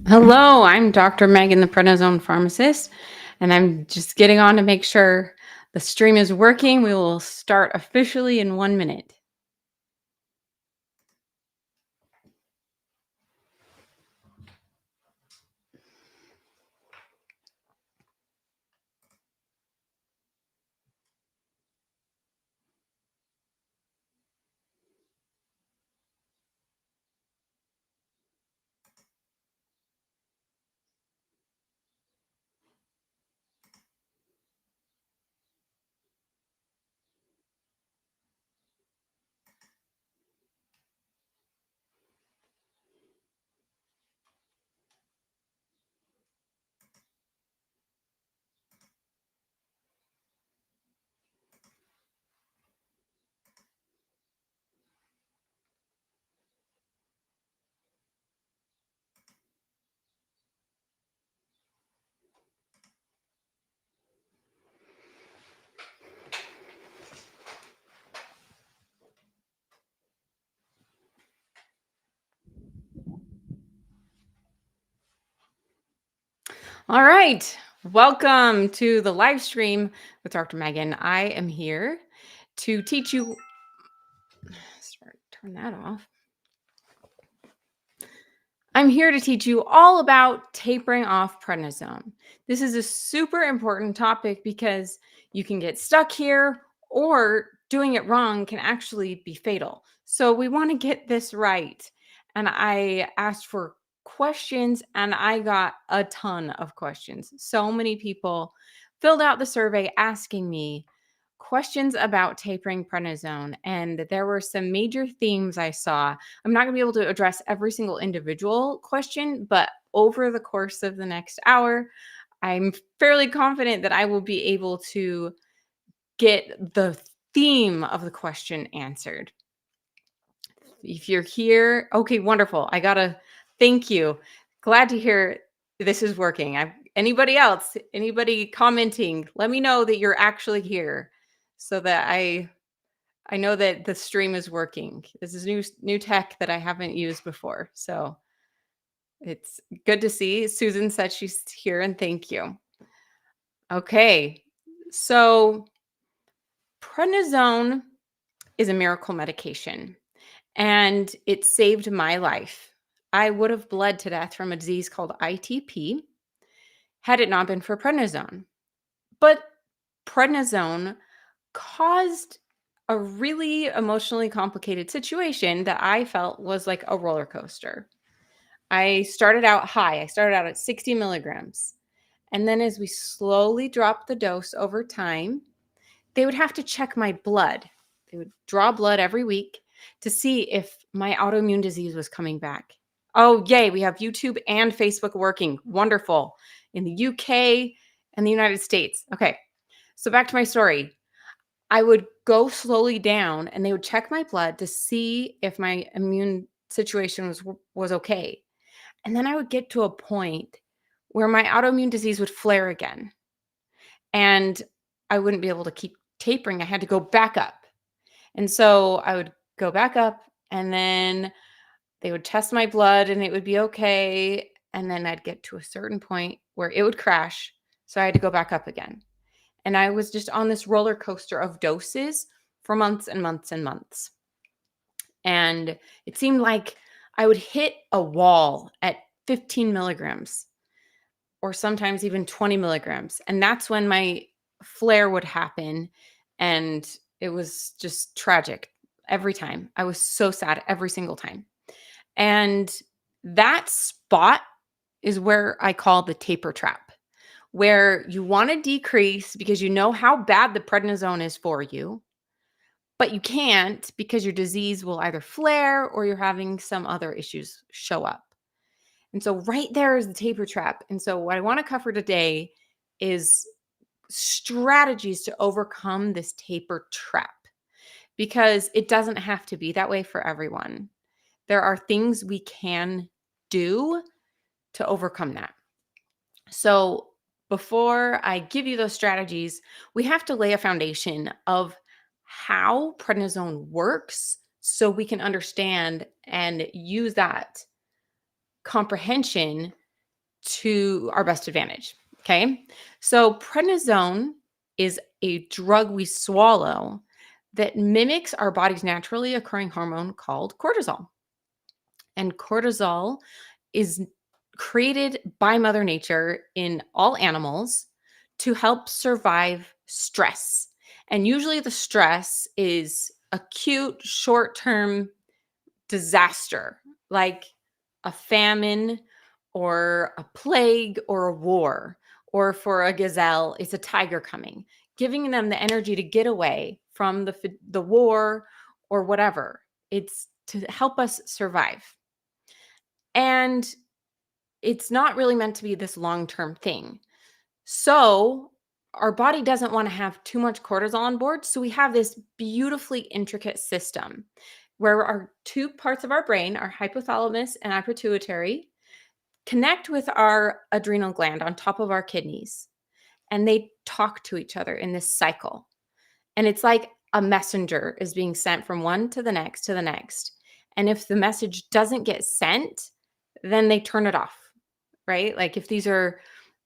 Hello, I'm Dr. Megan, the prednisone pharmacist, and I'm just getting on to make sure the stream is working. We will start officially in 1 minute. All right, welcome to the live stream with Dr. Megan. I am here to teach you. Turn that off. I'm here to teach you all about tapering off prednisone. This is a super important topic because you can get stuck here or doing it wrong can actually be fatal. So we want to get this right. And I asked for questions and I got a ton of questions. So many people filled out the survey asking me questions about tapering prednisone, and there were some major themes I saw. I'm not going to be able to address every single individual question, but over the course of the next hour, I'm fairly confident that I will be able to get the theme of the question answered. If you're here, okay, wonderful. I got to thank you. Glad to hear this is working. Anybody else, anybody commenting, let me know that you're actually here so that I know that the stream is working. This is new tech that I haven't used before. So it's good to see. Susan said she's here and thank you. Okay. So prednisone is a miracle medication and it saved my life. I would have bled to death from a disease called ITP had it not been for prednisone. But prednisone caused a really emotionally complicated situation that I felt was like a roller coaster. I started out high. I started out at 60 milligrams. And then as we slowly dropped the dose over time, they would have to check my blood. They would draw blood every week to see if my autoimmune disease was coming back. Oh, yay. We have YouTube and Facebook working. Wonderful. In the UK and the United States. Okay. So back to my story. I would go slowly down and they would check my blood to see if my immune situation was okay. And then I would get to a point where my autoimmune disease would flare again. And I wouldn't be able to keep tapering. I had to go back up. And so I would go back up and then they would test my blood and it would be okay. And then I'd get to a certain point where it would crash. So I had to go back up again. And I was just on this roller coaster of doses for months and months and months. And it seemed like I would hit a wall at 15 milligrams or sometimes even 20 milligrams. And that's when my flare would happen. And it was just tragic every time. I was so sad every single time. And that spot is where I call the taper trap, where you want to decrease because you know how bad the prednisone is for you, but you can't because your disease will either flare or you're having some other issues show up. And so right there is the taper trap. And so what I want to cover today is strategies to overcome this taper trap because it doesn't have to be that way for everyone. There are things we can do to overcome that. So before I give you those strategies, we have to lay a foundation of how prednisone works so we can understand and use that comprehension to our best advantage. Okay. So, prednisone is a drug we swallow that mimics our body's naturally occurring hormone called cortisol. And cortisol is created by Mother Nature in all animals to help survive stress. And usually the stress is acute, short term disaster, like a famine or a plague or a war, or for a gazelle, it's a tiger coming, giving them the energy to get away from the war or whatever. It's to help us survive. And it's not really meant to be this long-term thing. So our body doesn't want to have too much cortisol on board. So we have this beautifully intricate system where our two parts of our brain, our hypothalamus and our pituitary, connect with our adrenal gland on top of our kidneys. And they talk to each other in this cycle. And it's like a messenger is being sent from one to the next to the next. And if the message doesn't get sent, then they turn it off, right? Like if these are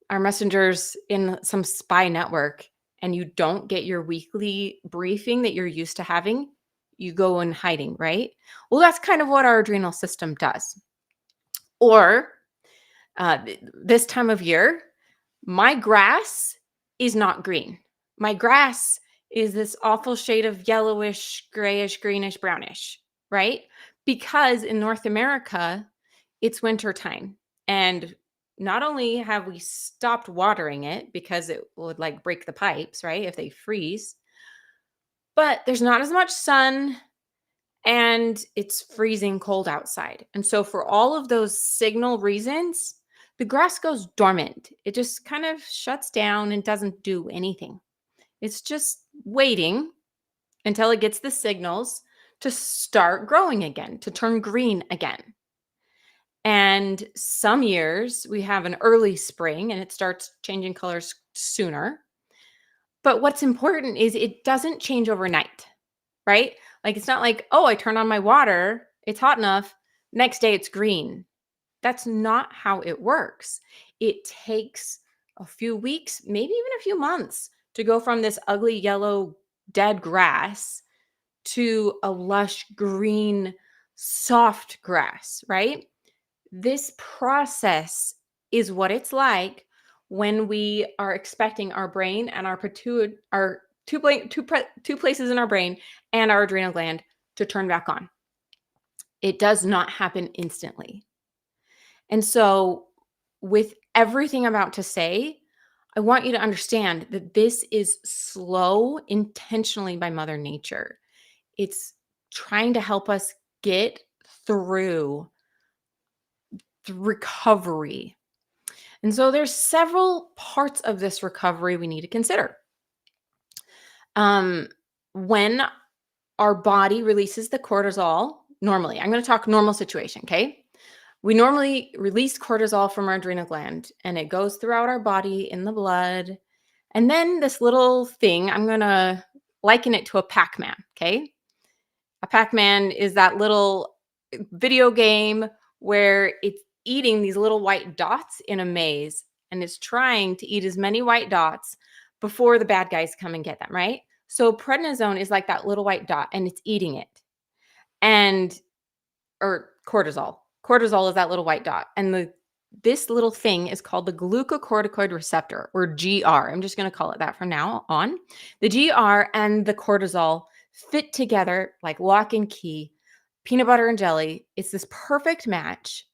our messengers in some spy network and you don't get your weekly briefing that you're used to having, you go in hiding, right? Well, that's kind of what our adrenal system does. Or this time of year, my grass is not green. My grass is this awful shade of yellowish, grayish, greenish, brownish, right? Because in North America, it's winter time. And not only have we stopped watering it because it would like break the pipes, right? If they freeze, but there's not as much sun and it's freezing cold outside. And so, for all of those signal reasons, the grass goes dormant. It just kind of shuts down and doesn't do anything. It's just waiting until it gets the signals to start growing again, to turn green again. And some years we have an early spring and it starts changing colors sooner. But what's important is it doesn't change overnight, right? Like it's not like, oh, I turn on my water, it's hot enough, next day it's green. That's not how it works. It takes a few weeks, maybe even a few months to go from this ugly yellow dead grass to a lush green soft grass, right? This process is what it's like when we are expecting our brain and our pituitary, our two places in our brain and our adrenal gland to turn back on. It does not happen instantly. And so, with everything I'm about to say, I want you to understand that this is slow intentionally by Mother Nature. It's trying to help us get through the recovery. And so there's several parts of this recovery we need to consider. When our body releases the cortisol, normally, I'm going to talk normal situation, okay? We normally release cortisol from our adrenal gland and it goes throughout our body in the blood. And then this little thing, I'm going to liken it to a Pac-Man, okay? A Pac-Man is that little video game where it's eating these little white dots in a maze and it's trying to eat as many white dots before the bad guys come and get them, right? So prednisone is like that little white dot and it's eating it. And or cortisol. Cortisol is that little white dot. And this little thing is called the glucocorticoid receptor, or GR. I'm just going to call it that from now on. The GR and the cortisol fit together like lock and key, peanut butter and jelly. It's this perfect match.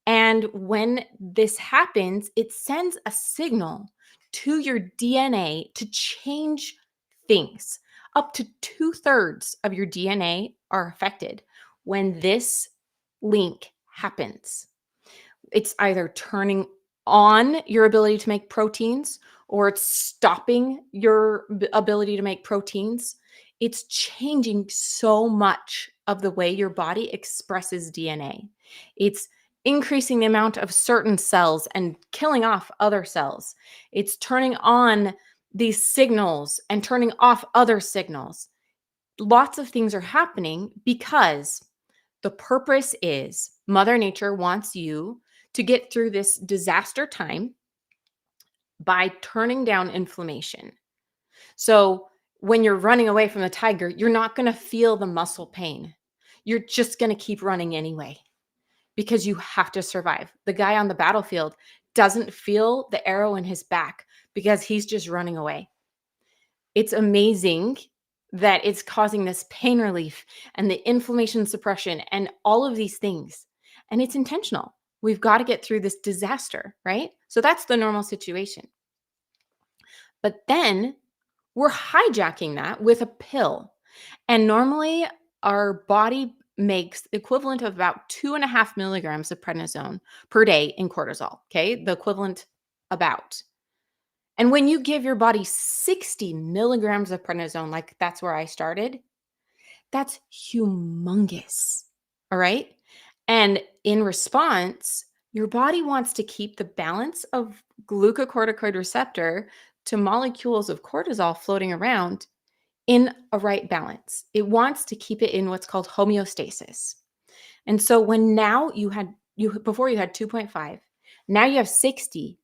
And when this happens, it sends a signal to your DNA to change things. Up to 2/3 of your DNA are affected when this link happens. It's either turning on your ability to make proteins or it's stopping your ability to make proteins. It's changing so much of the way your body expresses DNA. It's increasing the amount of certain cells and killing off other cells. It's turning on these signals and turning off other signals. Lots of things are happening because the purpose is Mother Nature wants you to get through this disaster time by turning down inflammation. So when you're running away from the tiger, you're not going to feel the muscle pain. You're just going to keep running anyway because you have to survive. The guy on the battlefield doesn't feel the arrow in his back because he's just running away. It's amazing that it's causing this pain relief and the inflammation suppression and all of these things. And it's intentional. We've got to get through this disaster, right? So that's the normal situation. But then we're hijacking that with a pill. And normally our body makes the equivalent of about 2.5 milligrams of prednisone per day in cortisol. Okay. The equivalent about. And when you give your body 60 milligrams of prednisone, like that's where I started, that's humongous. All right. And in response, your body wants to keep the balance of glucocorticoid receptor to molecules of cortisol floating around in a right balance. It wants to keep it in what's called homeostasis. And so when now before you had 2.5, now you have 60,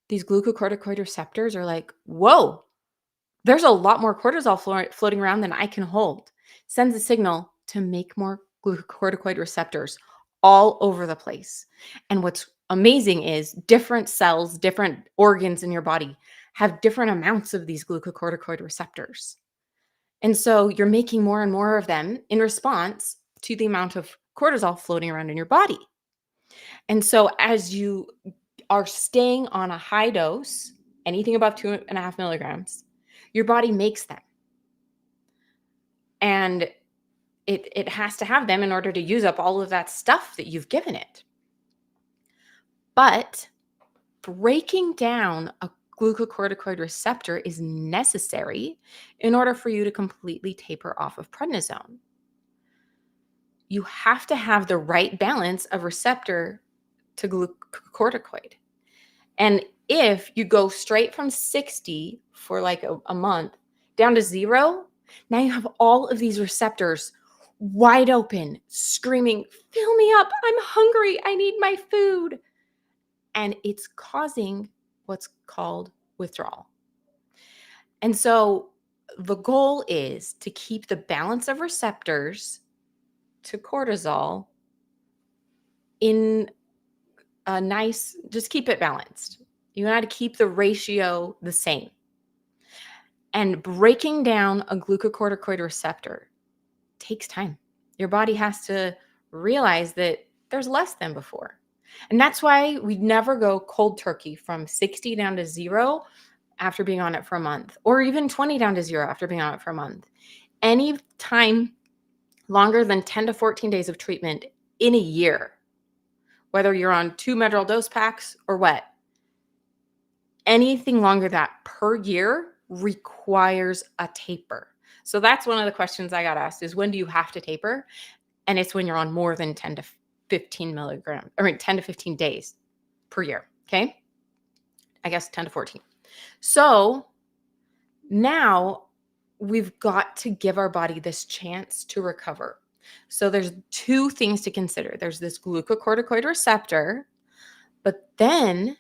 these glucocorticoid receptors are like, whoa, there's a lot more cortisol floating around than I can hold. Sends a signal to make more glucocorticoid receptors all over the place. And what's amazing is different cells, different organs in your body have different amounts of these glucocorticoid receptors. And so you're making more and more of them in response to the amount of cortisol floating around in your body. And so as you are staying on a high dose, anything above 2.5 milligrams, your body makes them. And it has to have them in order to use up all of that stuff that you've given it. But breaking down a glucocorticoid receptor is necessary in order for you to completely taper off of prednisone. You have to have the right balance of receptor to glucocorticoid. And if you go straight from 60 for like a month down to 0, now you have all of these receptors wide open, screaming, fill me up, I'm hungry, I need my food. And it's causing what's called withdrawal. And so the goal is to keep the balance of receptors to cortisol in a nice, just keep it balanced. You want to keep the ratio the same. And breaking down a glucocorticoid receptor takes time. Your body has to realize that there's less than before. And that's why we never go cold turkey from 60 down to 0 after being on it for a month, or even 20 down to 0 after being on it for a month. Any time longer than 10 to 14 days of treatment in a year, whether you're on 2 Medrol dose packs or what, anything longer that per year requires a taper. So that's one of the questions I got asked is, when do you have to taper? And it's when you're on more than 10 to 15 milligrams, 10 to 15 days per year. Okay. I guess 10 to 14. So now we've got to give our body this chance to recover. So there's 2 things to consider. There's this glucocorticoid receptor, but then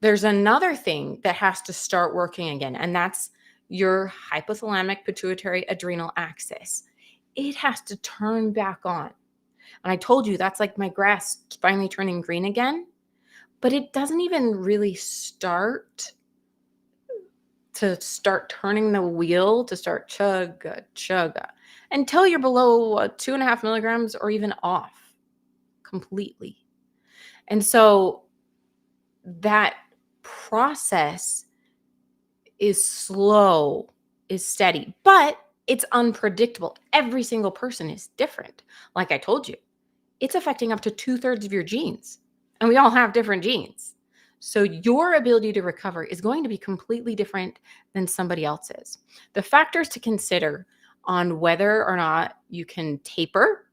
there's another thing that has to start working again, and that's your hypothalamic pituitary adrenal axis. It has to turn back on. And I told you that's like my grass finally turning green again, but it doesn't even really start turning the wheel to start chugga until you're below 2.5 milligrams or even off completely. And so that process is slow, is steady, but it's unpredictable. Every single person is different. Like I told you, it's affecting up to 2/3 of your genes, and we all have different genes. So your ability to recover is going to be completely different than somebody else's. The factors to consider on whether or not you can taper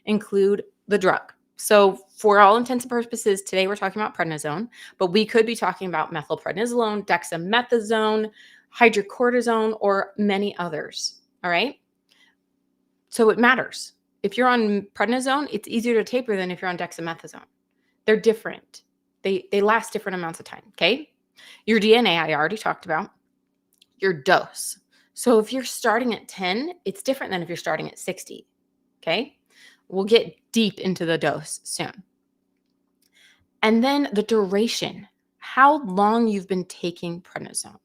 include the drug. So for all intents and purposes, today we're talking about prednisone, but we could be talking about methylprednisolone, dexamethasone, hydrocortisone, or many others. All right. So it matters. If you're on prednisone, it's easier to taper than if you're on dexamethasone. They're different. They last different amounts of time, okay? Your DNA, I already talked about. Your dose. So if you're starting at 10, it's different than if you're starting at 60, okay? We'll get deep into the dose soon. And then the duration, how long you've been taking prednisone.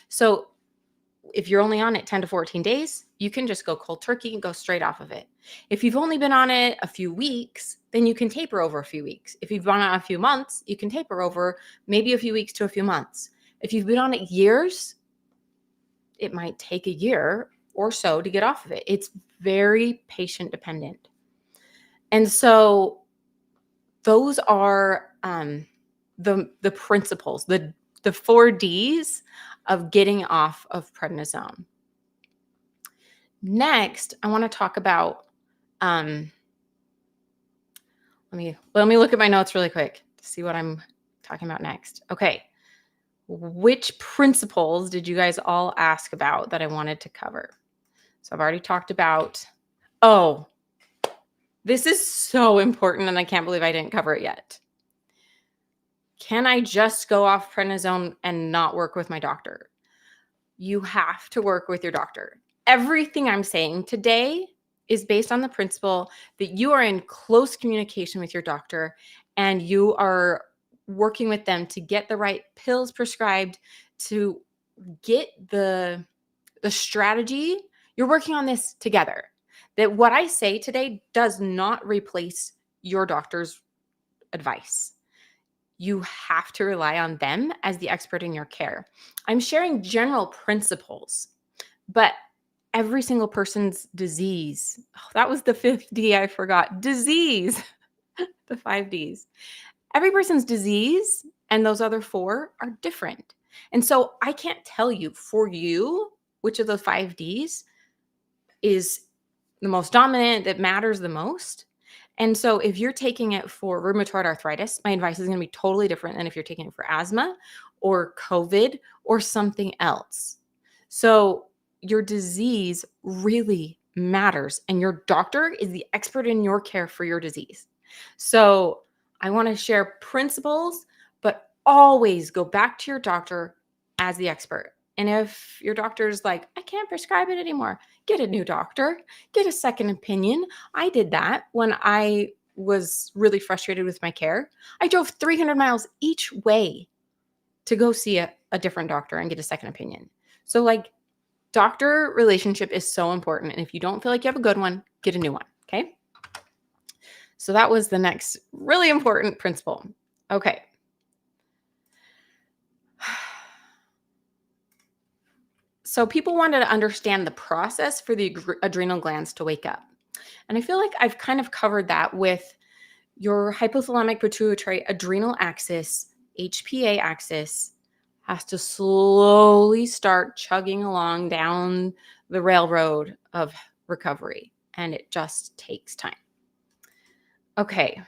So if you're only on it 10 to 14 days, you can just go cold turkey and go straight off of it. If you've only been on it a few weeks, then you can taper over a few weeks. If you've been on it a few months, you can taper over maybe a few weeks to a few months. If you've been on it years, it might take a year or so to get off of it. It's very patient dependent. And so those are the principles, the 4Ds of getting off of prednisone. Next, I want to talk about let me look at my notes really quick to see what I'm talking about next. Okay. Which principles did you guys all ask about that I wanted to cover? So I've already talked about, this is so important and I can't believe I didn't cover it yet. Can I just go off prednisone and not work with my doctor? You have to work with your doctor. Everything I'm saying today is based on the principle that you are in close communication with your doctor and you are working with them to get the right pills prescribed, to get the strategy. You're working on this together. That what I say today does not replace your doctor's advice. You have to rely on them as the expert in your care. I'm sharing general principles, but every single person's disease, that was the 5th D I forgot, disease, the 5 Ds. Every person's disease and those other 4 are different. And so I can't tell you for you which of the 5 Ds is the most dominant, that matters the most. And so if you're taking it for rheumatoid arthritis, my advice is going to be totally different than if you're taking it for asthma or COVID or something else. So your disease really matters, and your doctor is the expert in your care for your disease. So I want to share principles, but always go back to your doctor as the expert. And if your doctor's like, I can't prescribe it anymore, get a new doctor, get a second opinion. I did that when I was really frustrated with my care. I drove 300 miles each way to go see a different doctor and get a second opinion. So like, doctor relationship is so important. And if you don't feel like you have a good one, get a new one. Okay. So that was the next really important principle. Okay. So people wanted to understand the process for the adrenal glands to wake up. And I feel like I've kind of covered that with your hypothalamic pituitary adrenal axis, HPA axis, has to slowly start chugging along down the railroad of recovery. And it just takes time. Okay.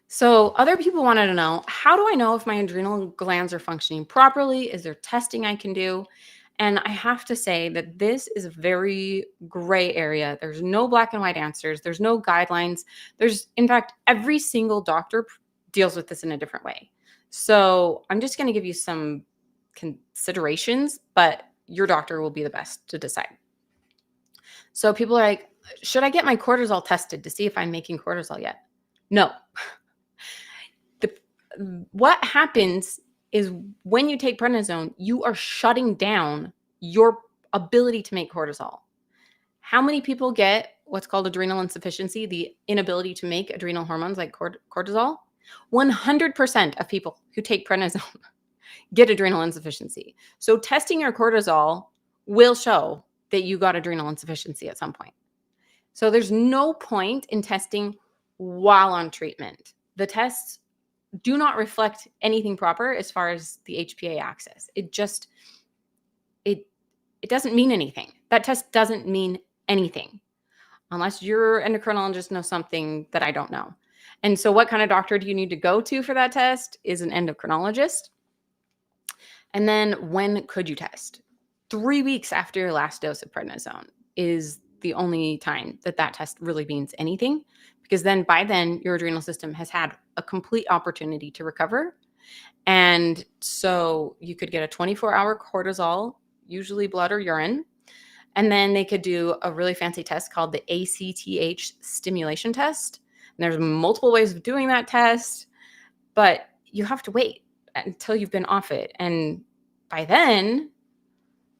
So other people wanted to know, how do I know if my adrenal glands are functioning properly? Is there testing I can do? And I have to say that this is a very gray area. There's no black and white answers. There's no guidelines. In fact, every single doctor deals with this in a different way. So I'm just going to give you some considerations, but your doctor will be the best to decide. So people are like, should I get my cortisol tested to see if I'm making cortisol yet? No. What happens is when you take prednisone, you are shutting down your ability to make cortisol. How many people get what's called adrenal insufficiency, the inability to make adrenal hormones like cortisol? 100% of people who take prednisone get adrenal insufficiency. So testing your cortisol will show that you got adrenal insufficiency at some point. So there's no point in testing while on treatment. The tests do not reflect anything proper as far as the HPA axis. It doesn't mean anything. That test doesn't mean anything unless your endocrinologist knows something that I don't know. And so what kind of doctor do you need to go to for that test is an endocrinologist. And then when could you test? 3 weeks after your last dose of prednisone is the only time that test really means anything, because then by then your adrenal system has had a complete opportunity to recover. And so you could get a 24-hour cortisol, usually blood or urine. And then they could do a really fancy test called the ACTH stimulation test. And there's multiple ways of doing that test, but you have to wait until you've been off it. And by then,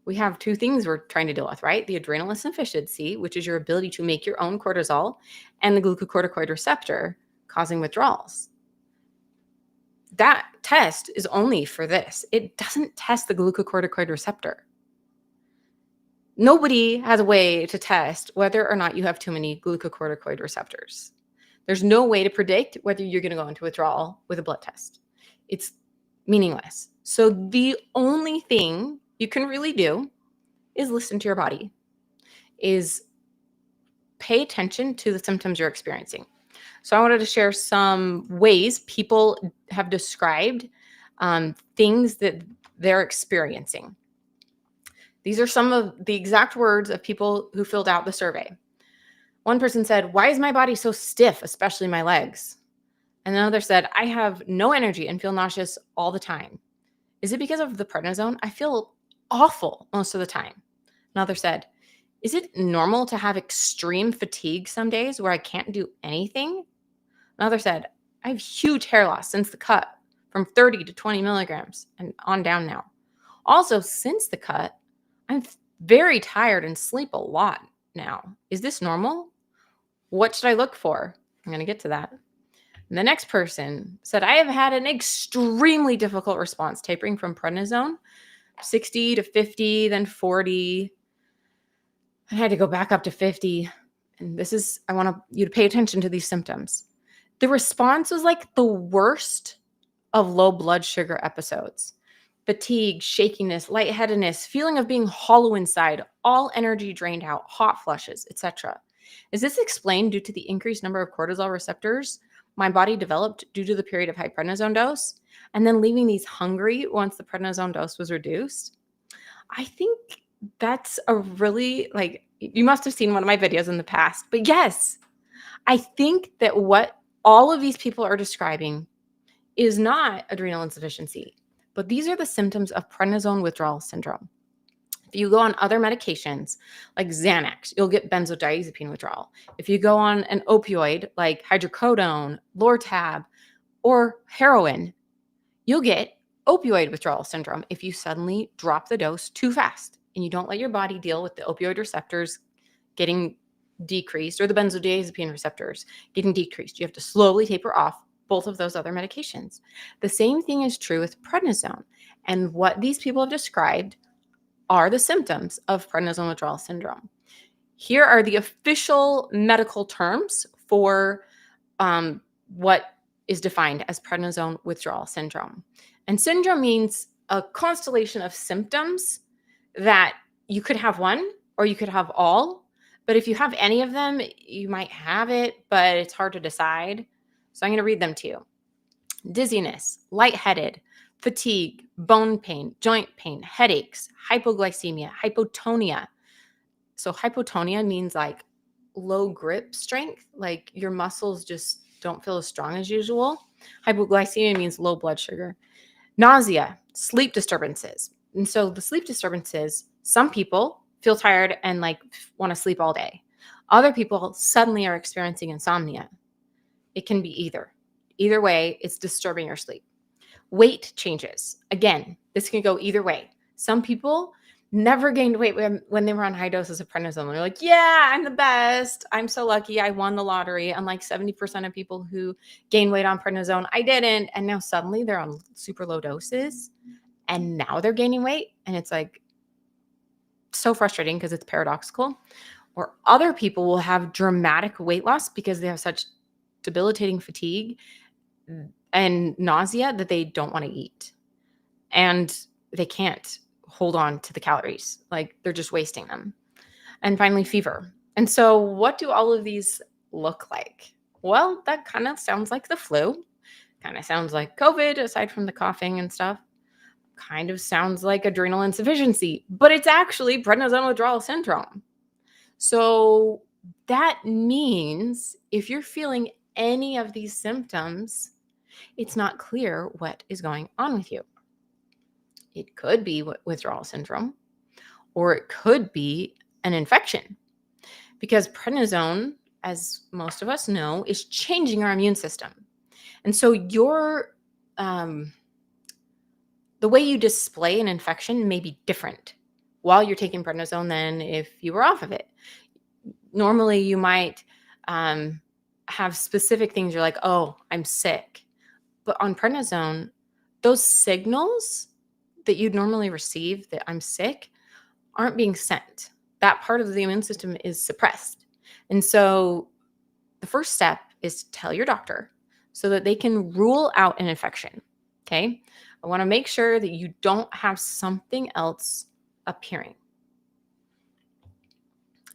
we have two things we're trying to deal with, right? The adrenal insufficiency, which is your ability to make your own cortisol, and the glucocorticoid receptor causing withdrawals. That test is only for this. It doesn't test the glucocorticoid receptor. Nobody has a way to test whether or not you have too many glucocorticoid receptors. There's no way to predict whether you're going to go into withdrawal with a blood test. It's meaningless. So the only thing you can really do is listen to your body, is pay attention to the symptoms you're experiencing. So I wanted to share some ways people have described things that they're experiencing. These are some of the exact words of people who filled out the survey. One person said, "Why is my body so stiff, especially my legs?" And another said, "I have no energy and feel nauseous all the time. Is it because of the prednisone? I feel awful most of the time." Another said, "Is it normal to have extreme fatigue some days where I can't do anything?" Another said, "I have huge hair loss since the cut, from 30 to 20 milligrams and on down now. Also, since the cut, I'm very tired and sleep a lot now. Is this normal? What should I look for?" I'm going to get to that. And the next person said, "I have had an extremely difficult response tapering from prednisone, 60 to 50, then 40. I had to go back up to 50. And this is, I want you to pay attention to these symptoms. The response was like the worst of low blood sugar episodes. Fatigue, shakiness, lightheadedness, feeling of being hollow inside, all energy drained out, hot flushes, etc. Is this explained due to the increased number of cortisol receptors my body developed due to the period of high prednisone dose, and then leaving these hungry once the prednisone dose was reduced?" I think that's a really, you must have seen one of my videos in the past, but yes, I think that what all of these people are describing is not adrenal insufficiency, but these are the symptoms of prednisone withdrawal syndrome. If you go on other medications like Xanax, you'll get benzodiazepine withdrawal. If you go on an opioid like hydrocodone, Lortab, or heroin, you'll get opioid withdrawal syndrome if you suddenly drop the dose too fast and you don't let your body deal with the opioid receptors getting decreased or the benzodiazepine receptors getting decreased. You have to slowly taper off both of those other medications. The same thing is true with prednisone. And what these people have described are the symptoms of prednisone withdrawal syndrome. Here are the official medical terms for what is defined as prednisone withdrawal syndrome. And syndrome means a constellation of symptoms that you could have one or you could have all. But if you have any of them, you might have it, but it's hard to decide. So I'm going to read them to you. Dizziness, lightheaded, fatigue, bone pain, joint pain, headaches, hypoglycemia, hypotonia. So hypotonia means like low grip strength, like your muscles just don't feel as strong as usual. Hypoglycemia means low blood sugar. Nausea, sleep disturbances. And so the sleep disturbances, some people feel tired and want to sleep all day. Other people suddenly are experiencing insomnia. It can be either. Either way, it's disturbing your sleep. Weight changes. Again, this can go either way. Some people never gained weight when they were on high doses of prednisone. They're like, "Yeah, I'm the best. I'm so lucky. I won the lottery." Unlike 70% of people who gain weight on prednisone, I didn't. And now suddenly they're on super low doses and now they're gaining weight. And it's so frustrating because it's paradoxical. Or other people will have dramatic weight loss because they have such debilitating fatigue and nausea that they don't want to eat. And they can't hold on to the calories. They're just wasting them. And finally, fever. And so what do all of these look like? Well, that kind of sounds like the flu. Kind of sounds like COVID, aside from the coughing and stuff. Kind of sounds like adrenal insufficiency, but it's actually prednisone withdrawal syndrome. So That means if you're feeling any of these symptoms, it's not clear what is going on with you. It could be withdrawal syndrome, or it could be an infection, because prednisone, as most of us know, is changing our immune system. And so the way you display an infection may be different while you're taking prednisone than if you were off of it. Normally, you might have specific things. You're like, oh, I'm sick. But on prednisone, those signals that you'd normally receive that I'm sick aren't being sent. That part of the immune system is suppressed. And so the first step is to tell your doctor so that they can rule out an infection. Okay. I want to make sure that you don't have something else appearing.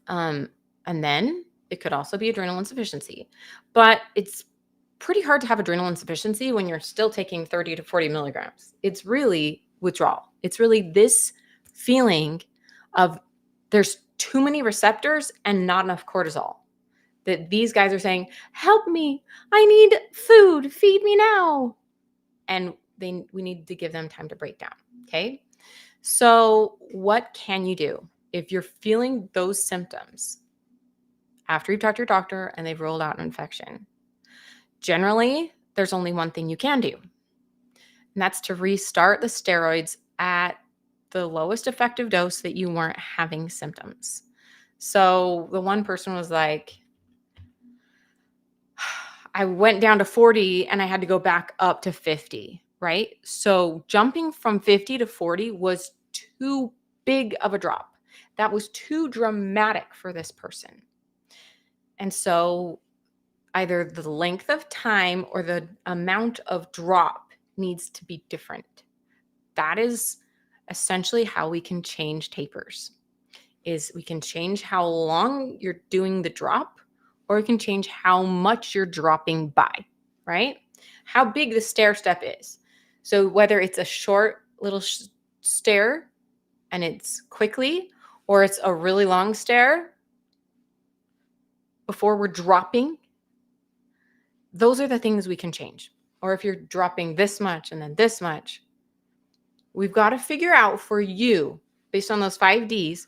And then it could also be adrenal insufficiency, but it's pretty hard to have adrenal insufficiency when you're still taking 30 to 40 milligrams. It's really withdrawal. It's really this feeling of there's too many receptors and not enough cortisol. That these guys are saying, help me, I need food, feed me now. And we need to give them time to break down, okay? So what can you do if you're feeling those symptoms after you've talked to your doctor and they've ruled out an infection? Generally, there's only one thing you can do, and that's to restart the steroids at the lowest effective dose that you weren't having symptoms. So the one person was like, I went down to 40 and I had to go back up to 50, right? So jumping from 50 to 40 was too big of a drop. That was too dramatic for this person. And so either the length of time or the amount of drop needs to be different. That is essentially how we can change tapers, is we can change how long you're doing the drop, or we can change how much you're dropping by, right? How big the stair step is. So whether it's a short little stair and it's quickly, or it's a really long stair before we're dropping, those are the things we can change. Or if you're dropping this much and then this much, we've got to figure out for you, based on those 5 Ds,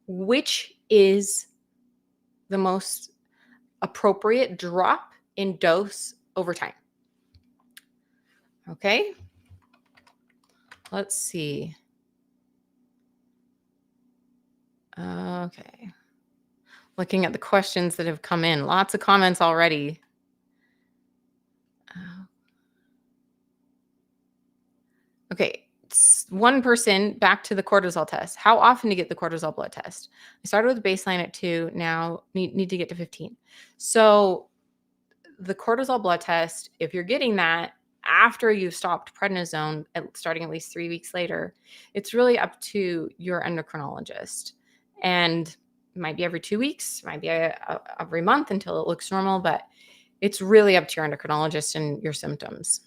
which is the most appropriate drop in dose over time. Okay. Let's see. Okay. Looking at the questions that have come in. Lots of comments already. Okay. One person, back to the cortisol test. How often to get the cortisol blood test? I started with baseline at 2. Now need to get to 15. So the cortisol blood test, if you're getting that after you've stopped prednisone, starting at least 3 weeks later, it's really up to your endocrinologist. And it might be every 2 weeks, might be every month until it looks normal, but it's really up to your endocrinologist and your symptoms.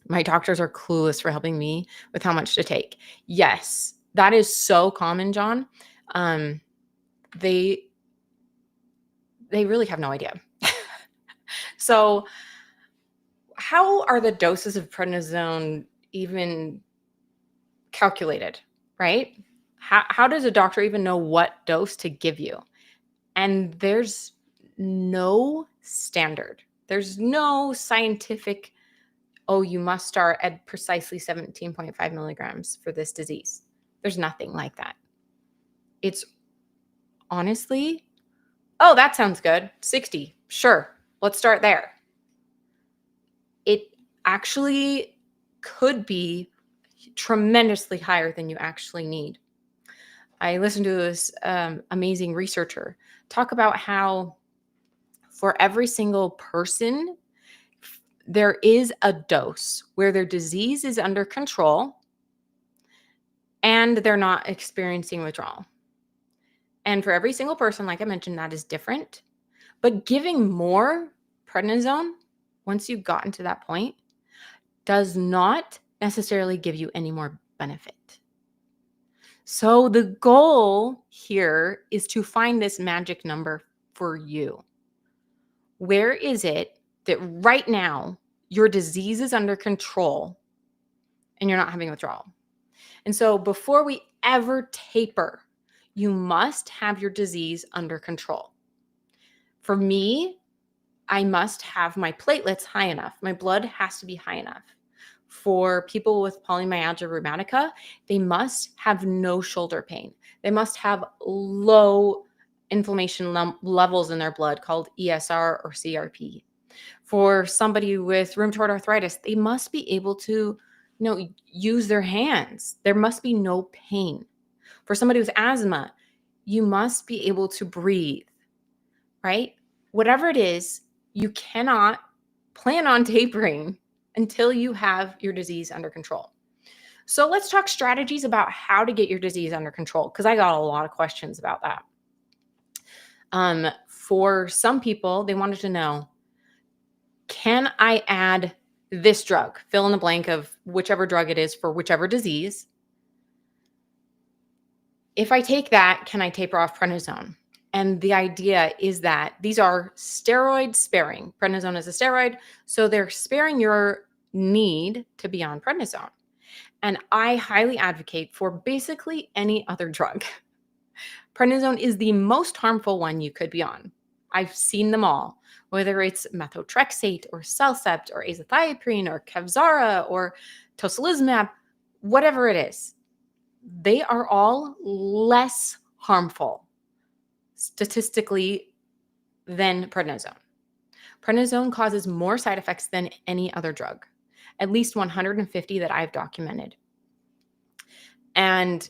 My doctors are clueless for helping me with how much to take. Yes, that is so common, John. They really have no idea. So how are the doses of prednisone even calculated, right? How does a doctor even know what dose to give you? And there's no standard. There's no scientific, oh, you must start at precisely 17.5 milligrams for this disease. There's nothing like that. It's honestly, oh, that sounds good. 60. Sure. Let's start there. It actually could be tremendously higher than you actually need. I listened to this amazing researcher talk about how for every single person, there is a dose where their disease is under control and they're not experiencing withdrawal. And for every single person, like I mentioned, that is different. But giving more prednisone, once you've gotten to that point, does not necessarily give you any more benefit. So the goal here is to find this magic number for you. Where is it that right now your disease is under control and you're not having withdrawal? And so before we ever taper, you must have your disease under control. For me, I must have my platelets high enough. My blood has to be high enough. For people with polymyalgia rheumatica, they must have no shoulder pain. They must have low inflammation levels in their blood called ESR or CRP. For somebody with rheumatoid arthritis, they must be able to, use their hands. There must be no pain. For somebody with asthma, you must be able to breathe, right? Whatever it is, you cannot plan on tapering until you have your disease under control. So let's talk strategies about how to get your disease under control, because I got a lot of questions about that. For some people, they wanted to know, can I add this drug? Fill in the blank of whichever drug it is for whichever disease. If I take that, can I taper off prednisone? And the idea is that these are steroid sparing. Prednisone is a steroid, so they're sparing your need to be on prednisone. And I highly advocate for basically any other drug. Prednisone is the most harmful one you could be on. I've seen them all, whether it's methotrexate or Cellcept or azathioprine or Kevzara or tocilizumab, whatever it is. They are all less harmful statistically than prednisone. Prednisone causes more side effects than any other drug, at least 150 that I've documented. And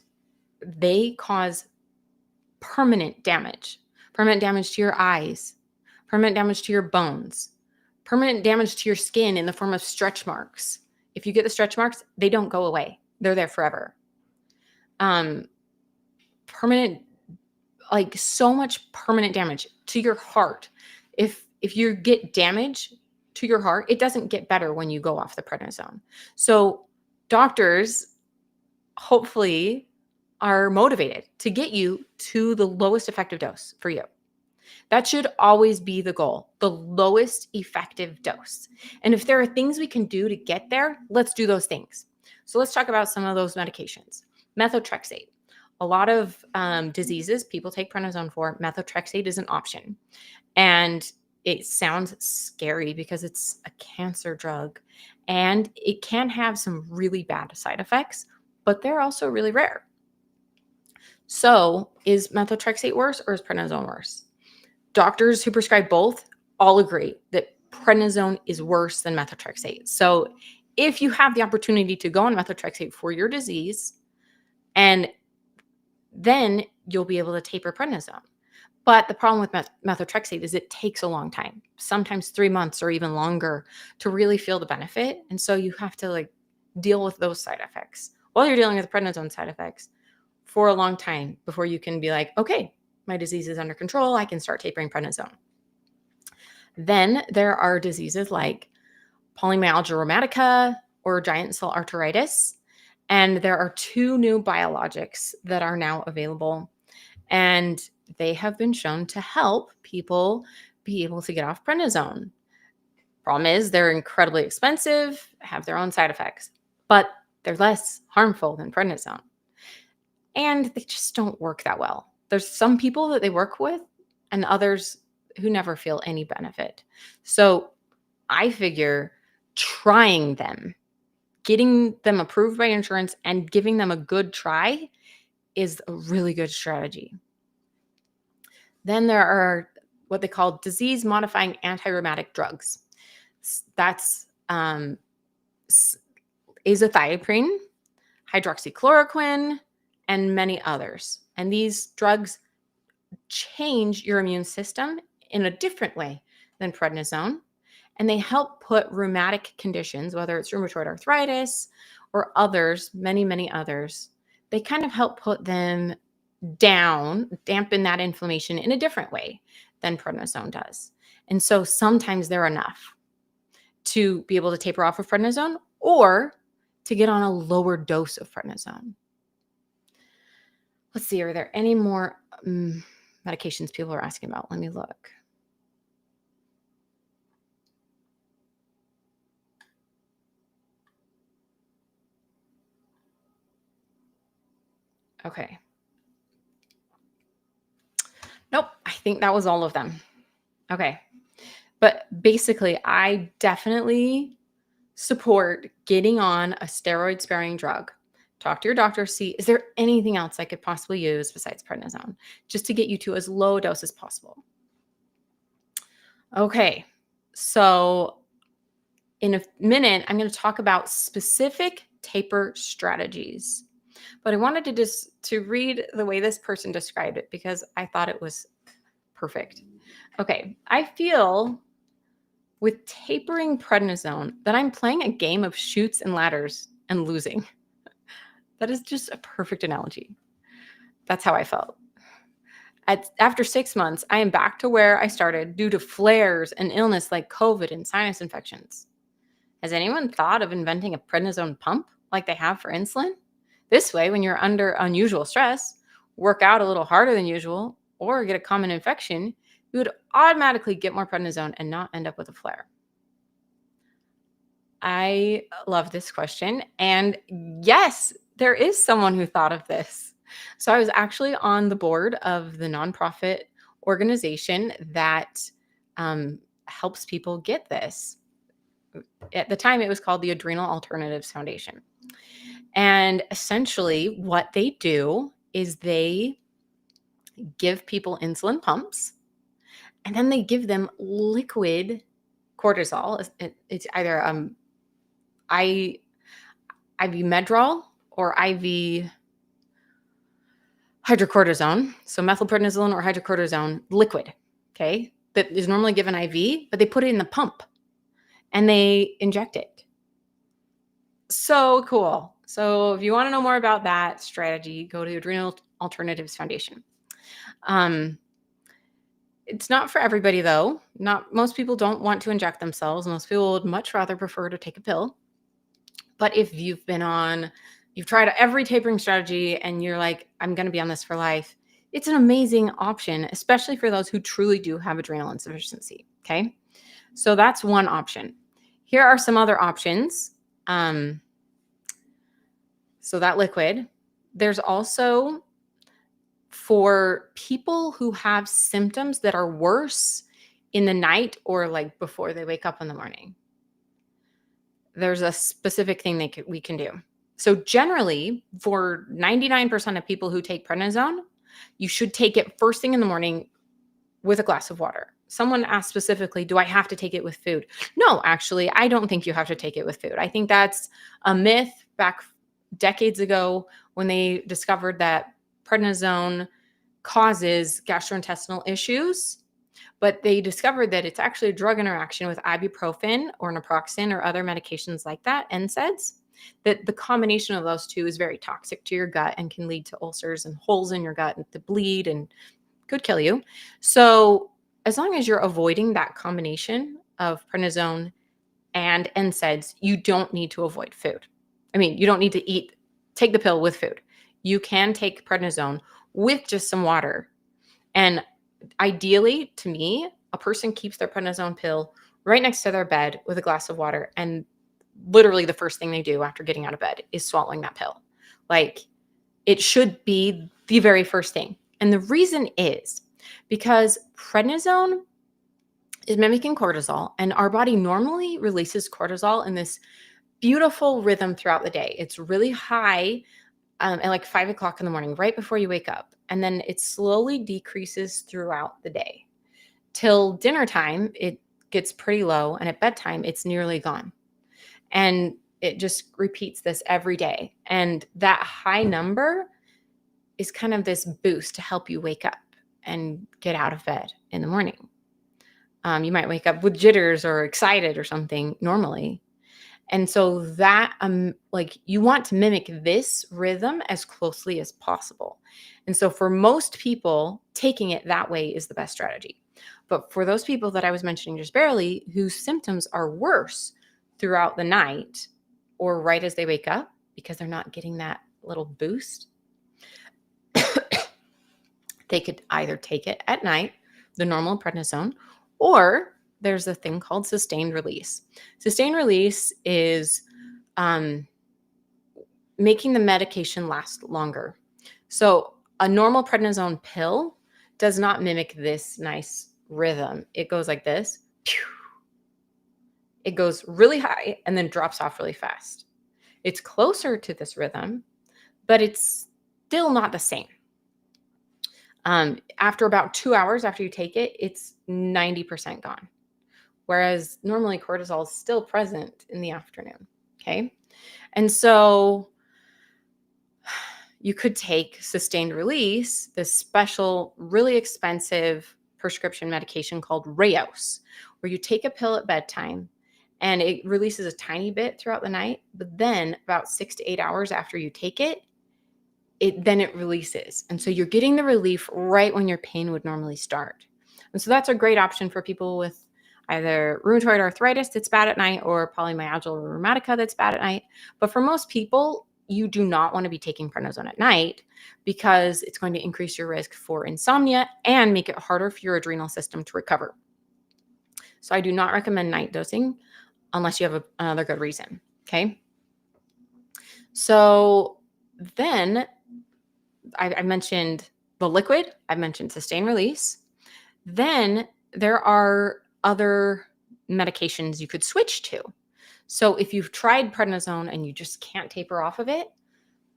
they cause permanent damage to your eyes, permanent damage to your bones, permanent damage to your skin in the form of stretch marks. If you get the stretch marks, they don't go away. They're there forever. Permanent, like so much permanent damage to your heart. If you get damage to your heart, it doesn't get better when you go off the prednisone. So doctors hopefully are motivated to get you to the lowest effective dose for you. That should always be the goal, the lowest effective dose. And if there are things we can do to get there, let's do those things. So let's talk about some of those medications. Methotrexate. A lot of diseases people take prednisone for. Methotrexate is an option. And it sounds scary because it's a cancer drug and it can have some really bad side effects, but they're also really rare. So is methotrexate worse or is prednisone worse? Doctors who prescribe both all agree that prednisone is worse than methotrexate. So if you have the opportunity to go on methotrexate for your disease, and then you'll be able to taper prednisone. But the problem with methotrexate is it takes a long time, sometimes 3 months or even longer to really feel the benefit. And so you have to deal with those side effects while you're dealing with prednisone side effects for a long time before you can be like, okay, my disease is under control. I can start tapering prednisone. Then there are diseases like polymyalgia rheumatica or giant cell arteritis. And there are 2 new biologics that are now available. And they have been shown to help people be able to get off prednisone. Problem is they're incredibly expensive, have their own side effects, but they're less harmful than prednisone. And they just don't work that well. There's some people that they work with and others who never feel any benefit. So I figure trying them, getting them approved by insurance and giving them a good try is a really good strategy. Then there are what they call disease-modifying anti-rheumatic drugs. That's azathioprine, hydroxychloroquine, and many others. And these drugs change your immune system in a different way than prednisone. And they help put rheumatic conditions, whether it's rheumatoid arthritis or others, many, many others, they kind of help put them down, dampen that inflammation in a different way than prednisone does. And so sometimes they're enough to be able to taper off of prednisone or to get on a lower dose of prednisone. Let's see, are there any more medications people are asking about. Let me look. Okay. Nope, I think that was all of them. Okay. But basically, I definitely support getting on a steroid sparing drug. Talk to your doctor, see, is there anything else I could possibly use besides prednisone just to get you to as low a dose as possible? Okay. So in a minute, I'm going to talk about specific taper strategies. But I wanted to read the way this person described it because I thought it was perfect. Okay, I feel with tapering prednisone that I'm playing a game of chutes and ladders and losing. That is just a perfect analogy. That's how I felt. After 6 months, I am back to where I started due to flares and illness like COVID and sinus infections. Has anyone thought of inventing a prednisone pump like they have for insulin? This way, when you're under unusual stress, work out a little harder than usual, or get a common infection, you would automatically get more prednisone and not end up with a flare. I love this question. And yes, there is someone who thought of this. So I was actually on the board of the nonprofit organization that helps people get this. At the time, it was called the Adrenal Alternatives Foundation. And essentially, what they do is they give people insulin pumps and then they give them liquid cortisol. It's either IV Medrol or IV hydrocortisone. So methylprednisolone or hydrocortisone liquid, okay, that is normally given IV, but they put it in the pump and they inject it. So cool. So if you want to know more about that strategy, go to the Adrenal Alternatives Foundation. It's not for everybody though. Not most people don't want to inject themselves. Most people would much rather prefer to take a pill. But if you've tried every tapering strategy and you're like, I'm going to be on this for life, it's an amazing option, especially for those who truly do have adrenal insufficiency. Okay. So that's one option. Here are some other options. So that liquid, there's also for people who have symptoms that are worse in the night or like before they wake up in the morning. There's a specific thing we can do. So generally, for 99% of people who take prednisone, you should take it first thing in the morning with a glass of water. Someone asked specifically, do I have to take it with food? No, actually, I don't think you have to take it with food. I think that's a myth back decades ago when they discovered that prednisone causes gastrointestinal issues. But they discovered that it's actually a drug interaction with ibuprofen or naproxen or other medications like that, NSAIDs, that the combination of those two is very toxic to your gut and can lead to ulcers and holes in your gut and to bleed and could kill you. So as long as you're avoiding that combination of prednisone and NSAIDs, you don't need to avoid food. I mean, you don't need to take the pill with food. You can take prednisone with just some water. And ideally, to me, a person keeps their prednisone pill right next to their bed with a glass of water. And literally the first thing they do after getting out of bed is swallowing that pill. Like it should be the very first thing. And the reason is because prednisone is mimicking cortisol, and our body normally releases cortisol in this beautiful rhythm throughout the day. It's really high at like 5 o'clock in the morning, right before you wake up. And then it slowly decreases throughout the day. Till dinner time, it gets pretty low. And at bedtime, it's nearly gone. And it just repeats this every day. And that high number is kind of this boost to help you wake up and get out of bed in the morning. You might wake up with jitters or excited or something normally. And so that, like you want to mimic this rhythm as closely as possible. And so for most people, taking it that way is the best strategy. But for those people that I was mentioning just barely, whose symptoms are worse throughout the night or right as they wake up because they're not getting that little boost, They could either take it at night, the normal prednisone, or there's a thing called sustained release. Sustained release is making the medication last longer. So a normal prednisone pill does not mimic this nice rhythm. It goes like this. It goes really high and then drops off really fast. It's closer to this rhythm, but it's still not the same. After about 2 hours after you take it, it's 90% gone. Whereas normally cortisol is still present in the afternoon. Okay. And so you could take sustained release, this special, really expensive prescription medication called Rayos, where you take a pill at bedtime and it releases a tiny bit throughout the night. But then about 6 to 8 hours after you take it, it releases. And so you're getting the relief right when your pain would normally start. And so that's a great option for people with either rheumatoid arthritis that's bad at night or polymyalgia rheumatica that's bad at night. But for most people, you do not want to be taking prednisone at night because it's going to increase your risk for insomnia and make it harder for your adrenal system to recover. So I do not recommend night dosing unless you have another good reason. Okay. So then I mentioned the liquid, I mentioned sustained release. Then there are other medications you could switch to. So if you've tried prednisone and you just can't taper off of it,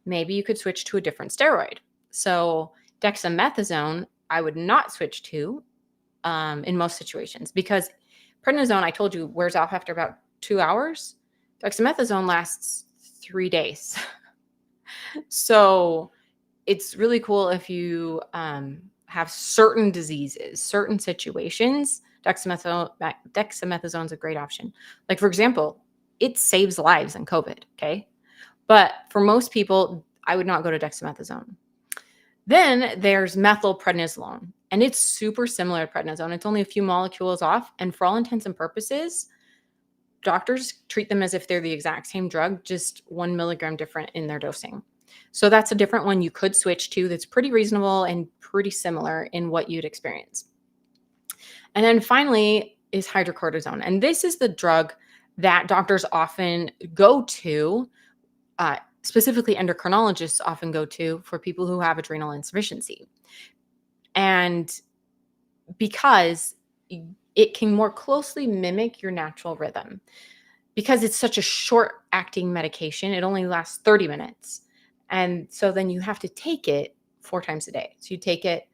maybe you could switch to a different steroid. So dexamethasone, I would not switch to in most situations because prednisone, I told you, wears off after about 2 hours. Dexamethasone lasts 3 days. So it's really cool if you have certain diseases, certain situations. Dexamethasone is a great option. Like, for example, it saves lives in COVID, okay? But for most people, I would not go to dexamethasone. Then there's methylprednisolone, and it's super similar to prednisone. It's only a few molecules off, and for all intents and purposes, doctors treat them as if they're the exact same drug, just 1 milligram different in their dosing. So that's a different one you could switch to that's pretty reasonable and pretty similar in what you'd experience. And then finally is hydrocortisone. And this is the drug that doctors often go to, specifically endocrinologists often go to for people who have adrenal insufficiency. And because it can more closely mimic your natural rhythm. Because it's such a short-acting medication, it only lasts 30 minutes. And so then you have to take it 4 times a day. So you take it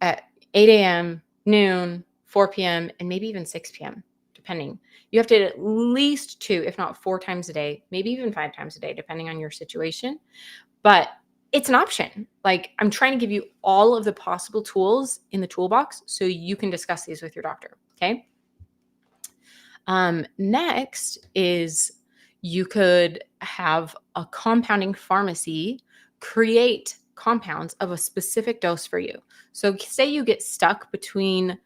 at 8 a.m., noon, 4 p.m., and maybe even 6 p.m., depending. You have to at least 2, if not 4 times a day, maybe even 5 times a day, depending on your situation. But it's an option. Like, I'm trying to give you all of the possible tools in the toolbox so you can discuss these with your doctor, okay? Next is you could have a compounding pharmacy create compounds of a specific dose for you. So say you get stuck between,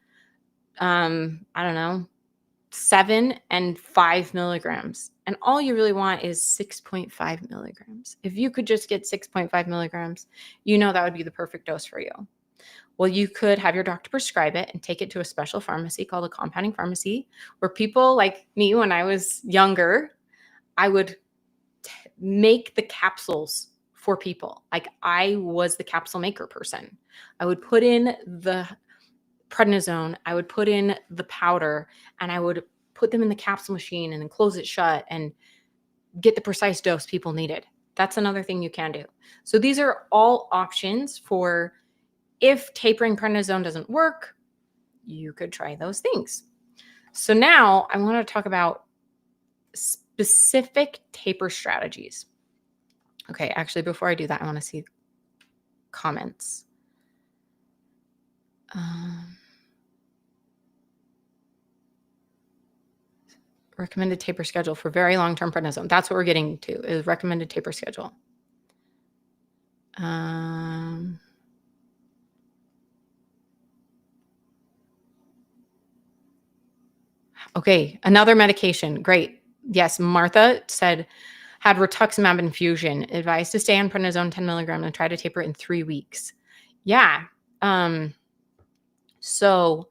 7 and 5 milligrams, and all you really want is 6.5 milligrams. If you could just get 6.5 milligrams, that would be the perfect dose for you. Well, you could have your doctor prescribe it and take it to a special pharmacy called a compounding pharmacy, where people like me, when I was younger, I would make the capsules for people. Like, I was the capsule maker person. I would put in the prednisone, I would put in the powder, and I would put them in the capsule machine and then close it shut and get the precise dose people needed. That's another thing you can do. So these are all options for if tapering prednisone doesn't work, you could try those things. So now I want to talk about specific taper strategies. Okay, actually, before I do that, I want to see comments. Recommended taper schedule for very long-term prednisone. That's what we're getting to, is recommended taper schedule. Okay, another medication. Great. Yes, Martha said, had rituximab infusion. Advised to stay on prednisone 10 milligrams and try to taper in 3 weeks. Yeah, So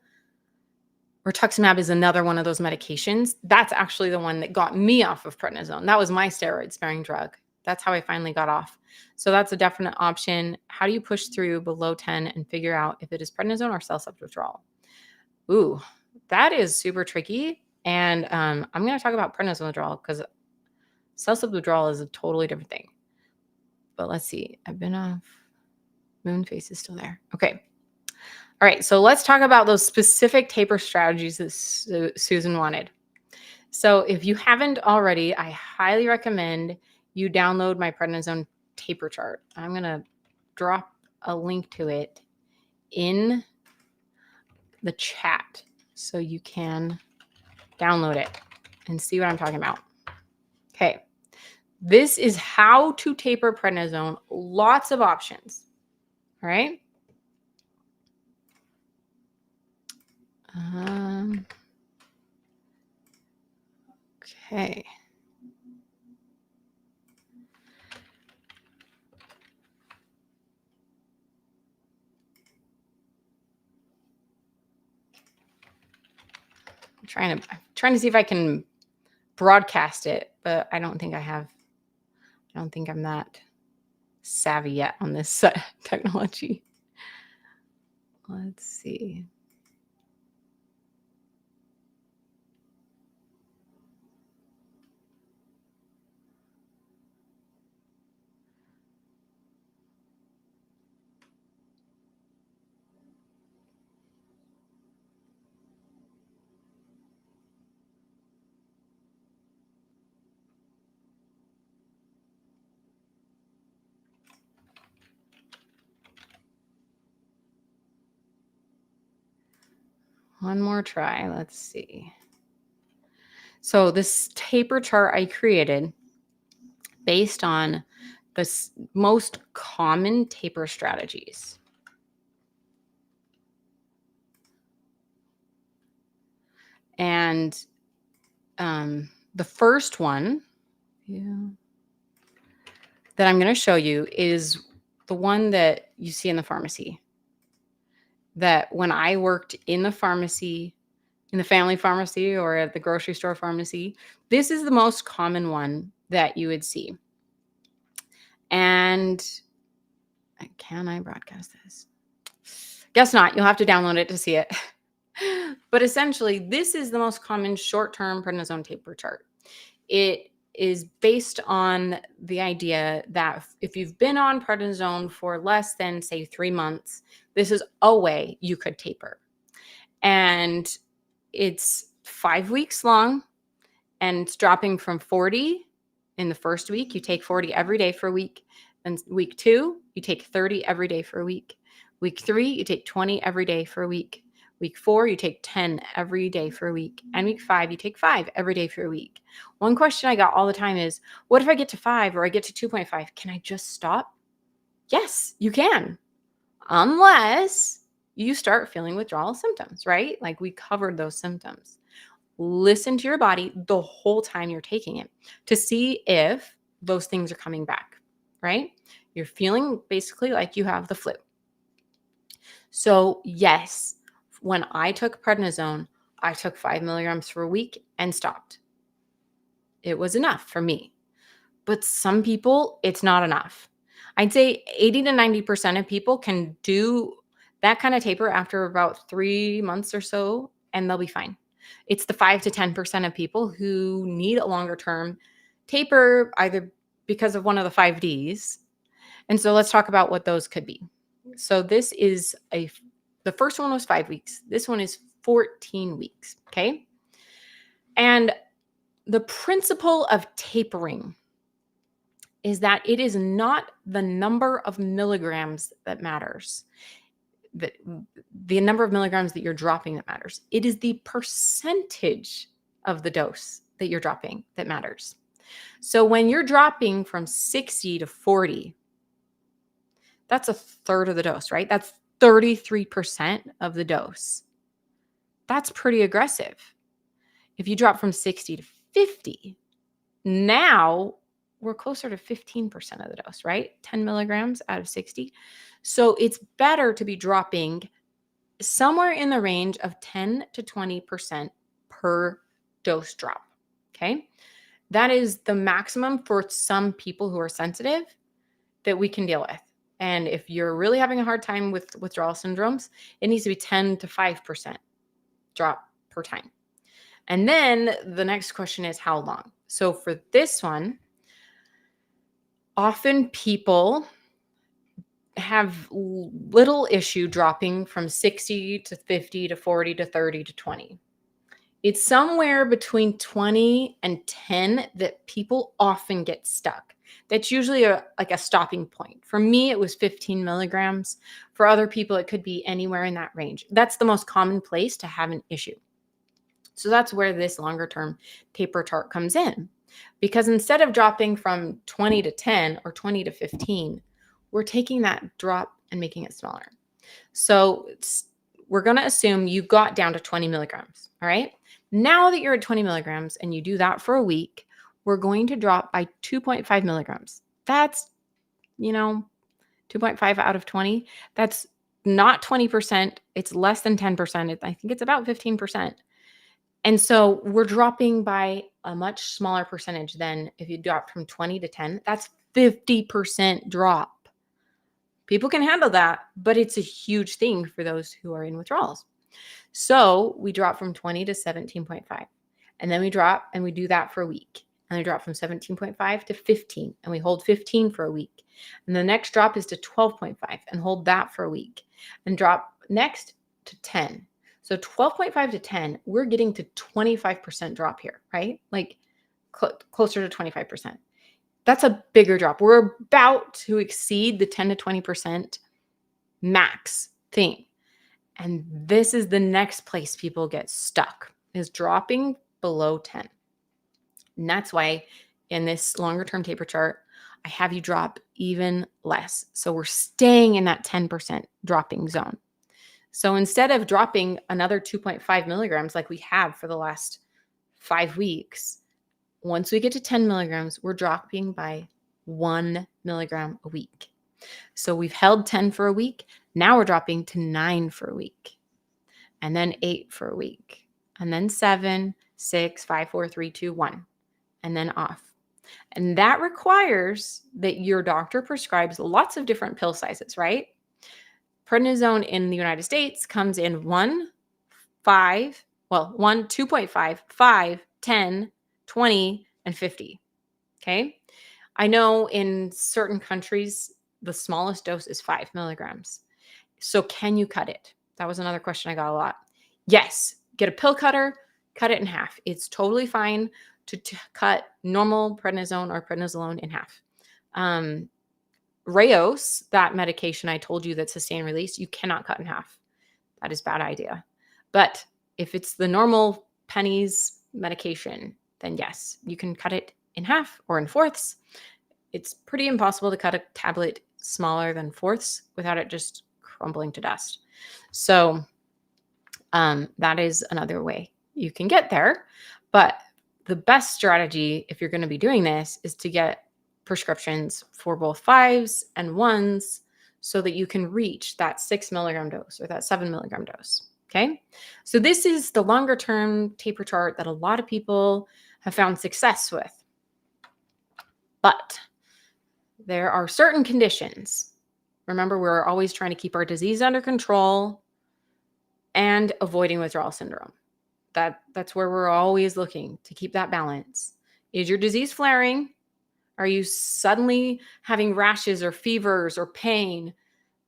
rituximab is another one of those medications. That's actually the one that got me off of prednisone. That was my steroid-sparing drug. That's how I finally got off. So that's a definite option. How do you push through below 10 and figure out if it is prednisone or cell-sub withdrawal? Ooh, that is super tricky. And I'm going to talk about prednisone withdrawal because cell-sub withdrawal is a totally different thing. But let's see. I've been off. Moon face is still there. Okay. All right, so let's talk about those specific taper strategies that Susan wanted. So if you haven't already, I highly recommend you download my prednisone taper chart. I'm going to drop a link to it in the chat so you can download it and see what I'm talking about. Okay, this is how to taper prednisone. Lots of options. All right. Okay. I'm trying to see if I can broadcast it, but I don't think I have. I don't think I'm that savvy yet on this technology. Let's see. One more try. Let's see. So this taper chart I created based on the most common taper strategies. And the first one that I'm going to show you is the one that you see in the pharmacy. That when I worked in the pharmacy, in the family pharmacy or at the grocery store pharmacy, this is the most common one that you would see. And can I broadcast this? Guess not. You'll have to download it to see it. But essentially, this is the most common short-term prednisone taper chart. It is based on the idea that if you've been on prednisone for less than, say, 3 months, this is a way you could taper. And it's 5 weeks long, and it's dropping from 40 in the first week. You take 40 every day for a week. Then week 2, you take 30 every day for a week. Week 3, you take 20 every day for a week. Week 4, you take 10 every day for a week. And week 5, you take 5 every day for a week. One question I got all the time is, what if I get to 5 or I get to 2.5? Can I just stop? Yes, you can. Unless you start feeling withdrawal symptoms, right? Like we covered those symptoms. Listen to your body the whole time you're taking it to see if those things are coming back, right? You're feeling basically like you have the flu. So yes, when I took prednisone, I took 5 milligrams for a week and stopped. It was enough for me. But some people, it's not enough. I'd say 80 to 90% of people can do that kind of taper after about 3 months or so, and they'll be fine. It's the 5 to 10% of people who need a longer term taper, either because of one of the 5 Ds. And so let's talk about what those could be. So this is the first one was 5 weeks. This one is 14 weeks. Okay. And the principle of tapering is that it is not the number of milligrams that matters, the number of milligrams that you're dropping that matters. It is the percentage of the dose that you're dropping that matters. So when you're dropping from 60 to 40, that's a third of the dose, right? That's 33% of the dose. That's pretty aggressive. If you drop from 60 to 50, now we're closer to 15% of the dose, right? 10 milligrams out of 60. So it's better to be dropping somewhere in the range of 10 to 20% per dose drop. Okay. That is the maximum for some people who are sensitive that we can deal with. And if you're really having a hard time with withdrawal syndromes, it needs to be 10 to 5% drop per time. And then the next question is how long? So for this one, often people have little issue dropping from 60 to 50 to 40 to 30 to 20. It's somewhere between 20 and 10 that people often get stuck. That's usually like a stopping point. For me, it was 15 milligrams. For other people, it could be anywhere in that range. That's the most common place to have an issue. So that's where this longer term taper chart comes in. Because instead of dropping from 20 to 10 or 20 to 15, we're taking that drop and making it smaller. So we're going to assume you got down to 20 milligrams. All right. Now that you're at 20 milligrams and you do that for a week, we're going to drop by 2.5 milligrams. That's, 2.5 out of 20. That's not 20%. It's less than 10%. I think it's about 15%. And so we're dropping by a much smaller percentage than if you drop from 20 to 10. That's 50% drop. People can handle that, but it's a huge thing for those who are in withdrawals. So we drop from 20 to 17.5. And then we drop and we do that for a week. And we drop from 17.5 to 15. And we hold 15 for a week. And the next drop is to 12.5 and hold that for a week. And drop next to 10. So 12.5 to 10, we're getting to 25% drop here, right? Like closer to 25%. That's a bigger drop. We're about to exceed the 10 to 20% max thing. And this is the next place people get stuck, is dropping below 10. And that's why in this longer term taper chart, I have you drop even less. So we're staying in that 10% dropping zone. So instead of dropping another 2.5 milligrams like we have for the last 5 weeks, once we get to 10 milligrams, we're dropping by 1 milligram a week. So we've held 10 for a week. Now we're dropping to 9 for a week, and then 8 for a week, and then 7, 6, 5, 4, 3, 2, 1, and then off. And that requires that your doctor prescribes lots of different pill sizes, right? Prednisone in the United States comes in 1, 2.5, 5, 10, 20, and 50. Okay. I know in certain countries, the smallest dose is 5 milligrams. So can you cut it? That was another question I got a lot. Yes. Get a pill cutter, cut it in half. It's totally fine to cut normal prednisone or prednisolone in half. Rayos, that medication I told you that's sustained release, you cannot cut in half. That is a bad idea. But if it's the normal pennies medication, then yes, you can cut it in half or in fourths. It's pretty impossible to cut a tablet smaller than fourths without it just crumbling to dust. So that is another way you can get there. But the best strategy, if you're going to be doing this, is to get prescriptions for both 5s and 1s so that you can reach that 6 milligram dose or that 7 milligram dose. Okay. So this is the longer term taper chart that a lot of people have found success with. But there are certain conditions. Remember, we're always trying to keep our disease under control and avoiding withdrawal syndrome. That's where we're always looking to keep that balance. Is your disease flaring? Are you suddenly having rashes or fevers or pain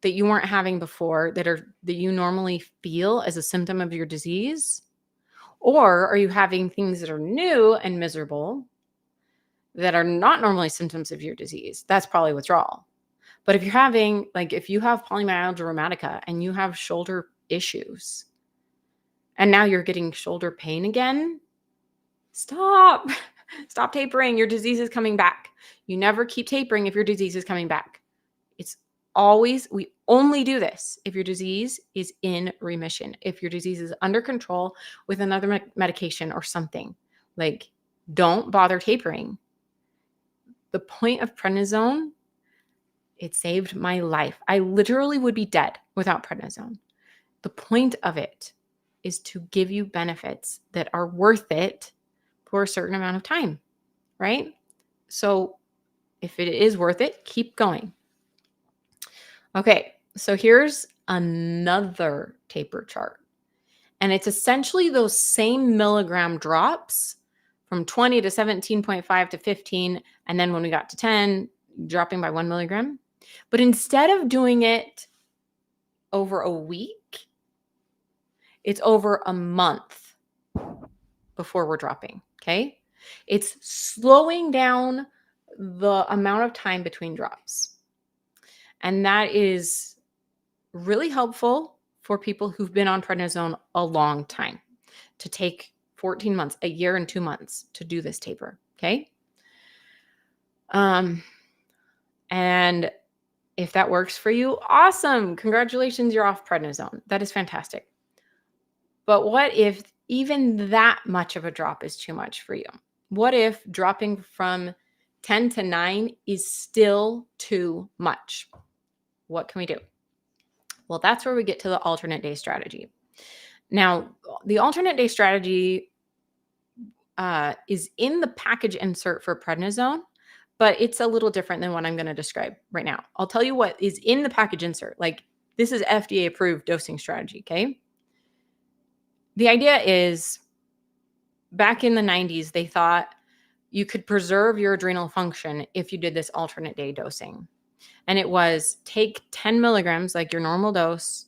that you weren't having before that you normally feel as a symptom of your disease? Or are you having things that are new and miserable that are not normally symptoms of your disease? That's probably withdrawal. But if you have polymyalgia rheumatica and you have shoulder issues and now you're getting shoulder pain again, stop tapering. Your disease is coming back. You never keep tapering if your disease is coming back. We only do this if your disease is in remission, if your disease is under control with another medication or something. Like, don't bother tapering. The point of prednisone, it saved my life. I literally would be dead without prednisone. The point of it is to give you benefits that are worth it for a certain amount of time, right? So if it is worth it, keep going. Okay, so here's another taper chart. And it's essentially those same milligram drops from 20 to 17.5 to 15. And then when we got to 10, dropping by 1 milligram. But instead of doing it over a week, it's over a month before we're dropping. Okay. It's slowing down the amount of time between drops. And that is really helpful for people who've been on prednisone a long time, to take 14 months, a year and 2 months to do this taper. Okay. And if that works for you, awesome. Congratulations, you're off prednisone. That is fantastic. But what if even that much of a drop is too much for you? What if dropping from 10 to 9 is still too much? What can we do? Well, that's where we get to the alternate day strategy. Now, the alternate day strategy is in the package insert for prednisone, but it's a little different than what I'm going to describe right now. I'll tell you what is in the package insert. Like, this is FDA approved dosing strategy, okay? The idea is, back in the 90s, they thought you could preserve your adrenal function if you did this alternate day dosing. And it was take 10 milligrams, like your normal dose,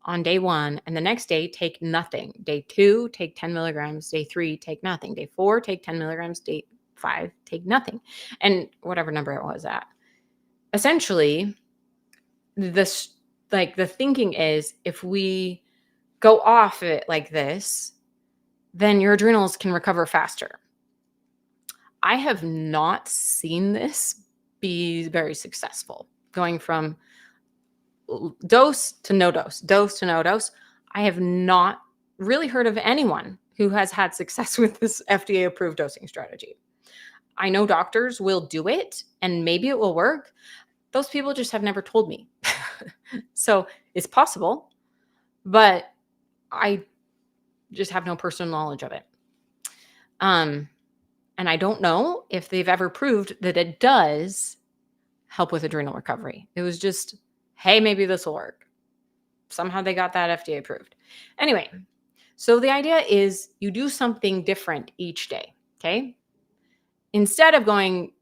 on day 1, and the next day take nothing. Day 2, take 10 milligrams. Day 3, take nothing. Day 4, take 10 milligrams. Day 5, take nothing. And whatever number it was at. Essentially, the thinking is, if we go off it like this, then your adrenals can recover faster. I have not seen this be very successful, going from dose to no dose, dose to no dose. I have not really heard of anyone who has had success with this FDA approved dosing strategy. I know doctors will do it and maybe it will work. Those people just have never told me. So it's possible, but I just have no personal knowledge of it. And I don't know if they've ever proved that it does help with adrenal recovery. It was just, hey, maybe this will work. Somehow they got that FDA approved. Anyway, so the idea is you do something different each day, okay? Instead of going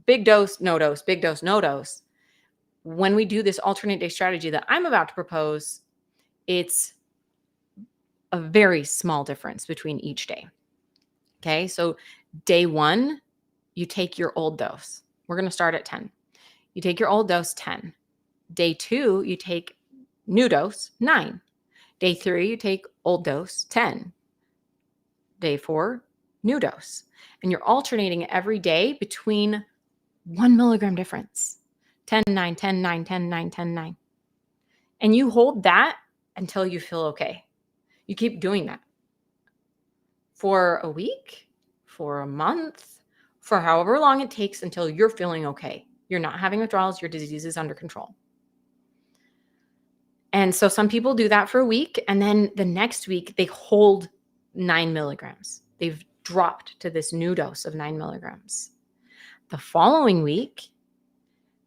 big dose, no dose, big dose, no dose, when we do this alternate day strategy that I'm about to propose, it's a very small difference between each day. Okay, so day 1, you take your old dose. We're going to start at 10. You take your old dose, 10. Day 2, you take new dose, 9. Day 3, you take old dose, 10. Day 4, new dose. And you're alternating every day between 1 milligram difference. 10, 9, 10, 9, 10, 9, 10, 9. And you hold that until you feel okay. You keep doing that for a week, for a month, for however long it takes until you're feeling okay. You're not having withdrawals. Your disease is under control. And so some people do that for a week, and then the next week they hold 9 milligrams. They've dropped to this new dose of 9 milligrams. The following week,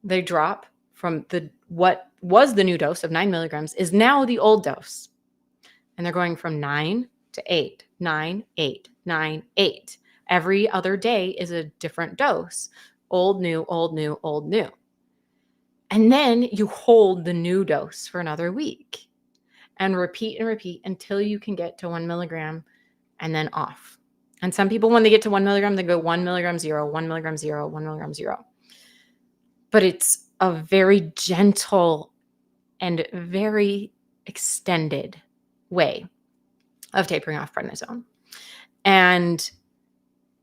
they drop from what was the new dose of 9 milligrams is now the old dose. And they're going from 9 to 8, 9, 8, 9, 8. Every other day is a different dose. Old, new, old, new, old, new. And then you hold the new dose for another week and repeat until you can get to 1 milligram and then off. And some people, when they get to 1 milligram, they go 1 milligram, 0, 1 milligram, 0, 1 milligram, 0. But it's a very gentle and very extended way of tapering off prednisone. And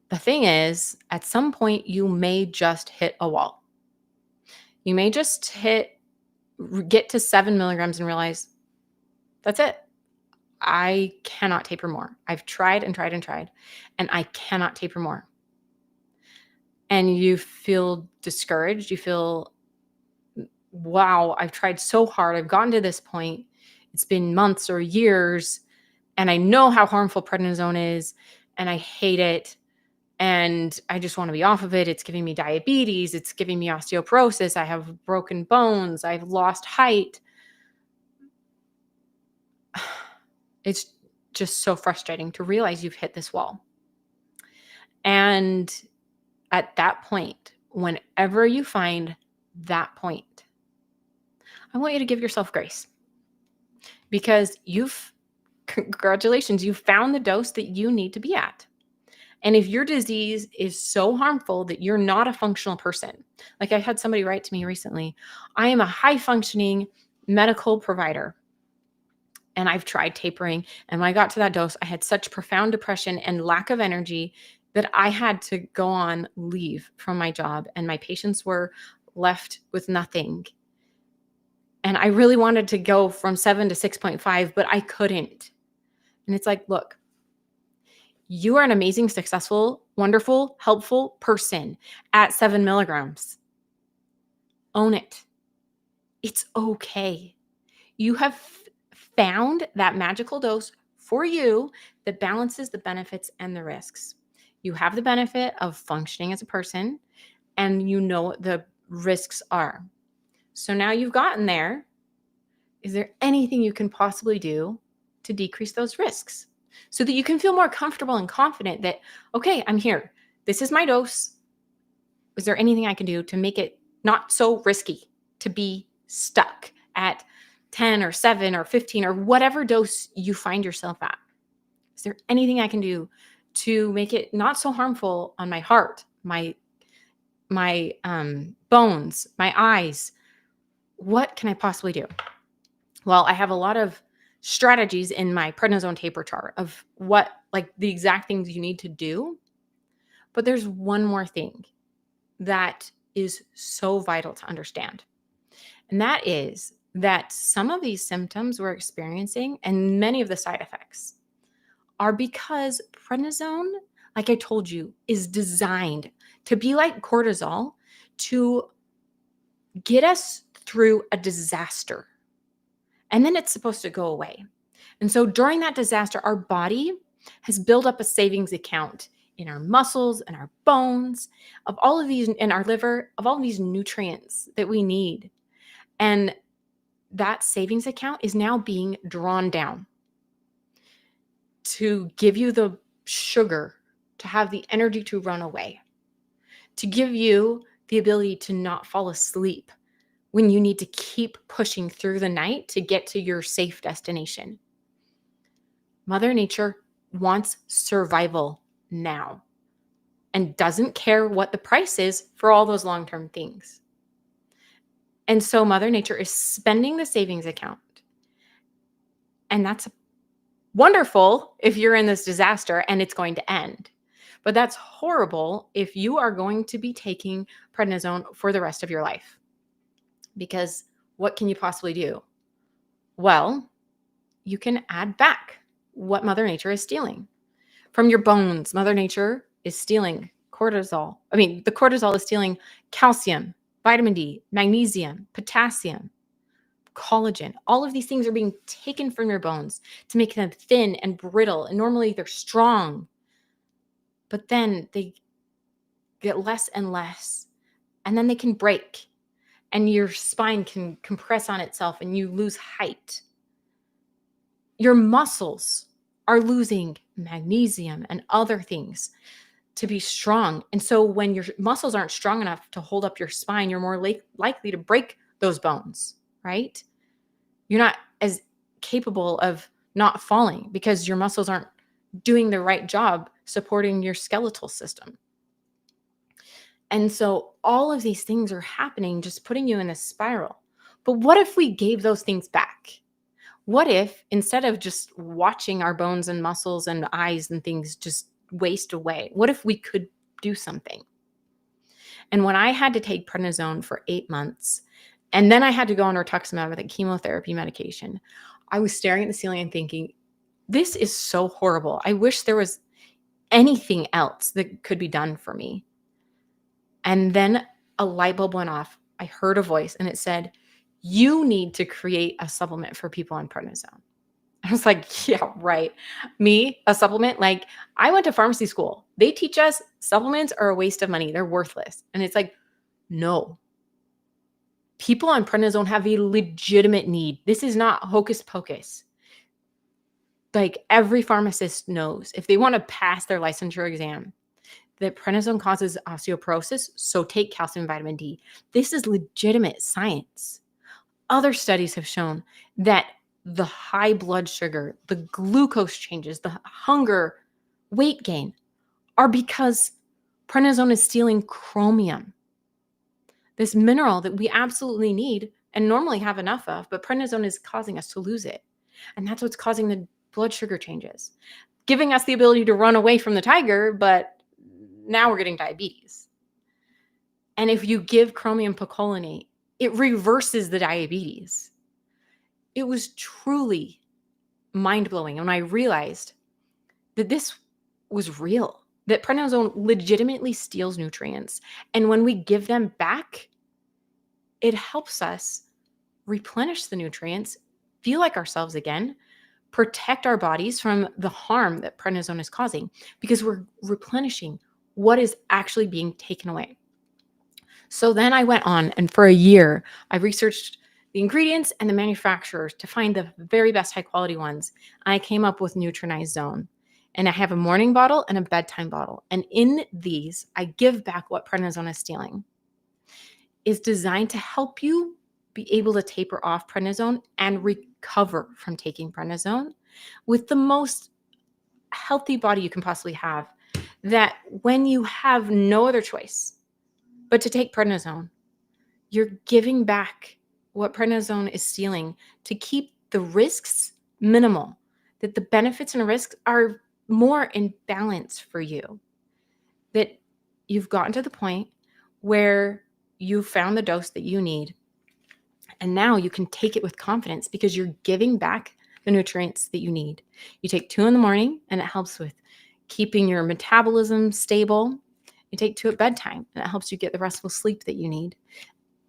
the thing is, at some point, you may just hit a wall. You may just get to 7 milligrams and realize, that's it. I cannot taper more. I've tried and tried and tried, and I cannot taper more. and you feel discouraged. You feel, wow, I've tried so hard. I've gotten to this point. It's been months or years, and I know how harmful prednisone is, and I hate it. And I just want to be off of it. It's giving me diabetes. It's giving me osteoporosis. I have broken bones. I've lost height. It's just so frustrating to realize you've hit this wall. And at that point, whenever you find that point, I want you to give yourself grace, because congratulations, you found the dose that you need to be at. And if your disease is so harmful that you're not a functional person, like I had somebody write to me recently, I am a high functioning medical provider, and I've tried tapering. And when I got to that dose, I had such profound depression and lack of energy that I had to go on leave from my job, and my patients were left with nothing. And I really wanted to go from 7 to 6.5, but I couldn't. And it's like, look, you are an amazing, successful, wonderful, helpful person at 7 milligrams. Own it. It's okay. You have found that magical dose for you that balances the benefits and the risks. You have the benefit of functioning as a person, and you know what the risks are. So now you've gotten there. Is there anything you can possibly do to decrease those risks so that you can feel more comfortable and confident that, okay, I'm here. This is my dose. Is there anything I can do to make it not so risky to be stuck at 10 or 7 or 15 or whatever dose you find yourself at? Is there anything I can do to make it not so harmful on my heart, my bones, my eyes? What can I possibly do? Well, I have a lot of strategies in my prednisone taper chart of what, like the exact things you need to do. But there's one more thing that is so vital to understand. And that is that some of these symptoms we're experiencing and many of the side effects are because prednisone, like I told you, is designed to be like cortisol to get us through a disaster. And then it's supposed to go away. And so during that disaster, our body has built up a savings account in our muscles and our bones, of all of these, in our liver, of all of these nutrients that we need. And that savings account is now being drawn down to give you the sugar, to have the energy to run away, to give you the ability to not fall asleep when you need to keep pushing through the night to get to your safe destination. Mother Nature wants survival now and doesn't care what the price is for all those long-term things. And so Mother Nature is spending the savings account. And that's wonderful if you're in this disaster and it's going to end. But that's horrible if you are going to be taking prednisone for the rest of your life. Because what can you possibly do? Well, you can add back what Mother Nature is stealing. From your bones, Mother Nature is stealing cortisol. The cortisol is stealing calcium, vitamin D, magnesium, potassium, collagen. All of these things are being taken from your bones to make them thin and brittle. And normally they're strong, but then they get less and less. And then they can break, and your spine can compress on itself and you lose height. Your muscles are losing magnesium and other things to be strong. And so when your muscles aren't strong enough to hold up your spine, you're more likely to break those bones, right? You're not as capable of not falling because your muscles aren't doing the right job supporting your skeletal system. And so all of these things are happening, just putting you in a spiral. But what if we gave those things back? What if instead of just watching our bones and muscles and eyes and things just waste away, what if we could do something? And when I had to take prednisone for 8 months, and then I had to go on rituximab with a chemotherapy medication, I was staring at the ceiling and thinking, this is so horrible. I wish there was anything else that could be done for me. And then a light bulb went off. I heard a voice and it said, you need to create a supplement for people on prednisone. I was like, yeah, right. Me, a supplement? Like, I went to pharmacy school. They teach us supplements are a waste of money. They're worthless. And it's like, no. People on prednisone have a legitimate need. This is not hocus pocus. Like, every pharmacist knows if they want to pass their licensure exam that prednisone causes osteoporosis, so take calcium and vitamin D. This is legitimate science. Other studies have shown that the high blood sugar, the glucose changes, the hunger, weight gain are because prednisone is stealing chromium, this mineral that we absolutely need and normally have enough of, but prednisone is causing us to lose it. And that's what's causing the blood sugar changes, giving us the ability to run away from the tiger, but now we're getting diabetes. And if you give chromium picolinate, it reverses the diabetes. It was truly mind-blowing when I realized that this was real, that prednisone legitimately steals nutrients. And when we give them back, it helps us replenish the nutrients, feel like ourselves again, protect our bodies from the harm that prednisone is causing because we're replenishing what is actually being taken away. So then I went on, and for a year, I researched the ingredients and the manufacturers to find the very best high quality ones. I came up with Nutrinized Zone. And I have a morning bottle and a bedtime bottle. And in these, I give back what prednisone is stealing. It's designed to help you be able to taper off prednisone and recover from taking prednisone with the most healthy body you can possibly have. That when you have no other choice but to take prednisone, you're giving back what prednisone is stealing to keep the risks minimal, that the benefits and risks are more in balance for you, that you've gotten to the point where you found the dose that you need. And now you can take it with confidence because you're giving back the nutrients that you need. You take 2 in the morning and it helps with keeping your metabolism stable. You take 2 at bedtime and it helps you get the restful sleep that you need.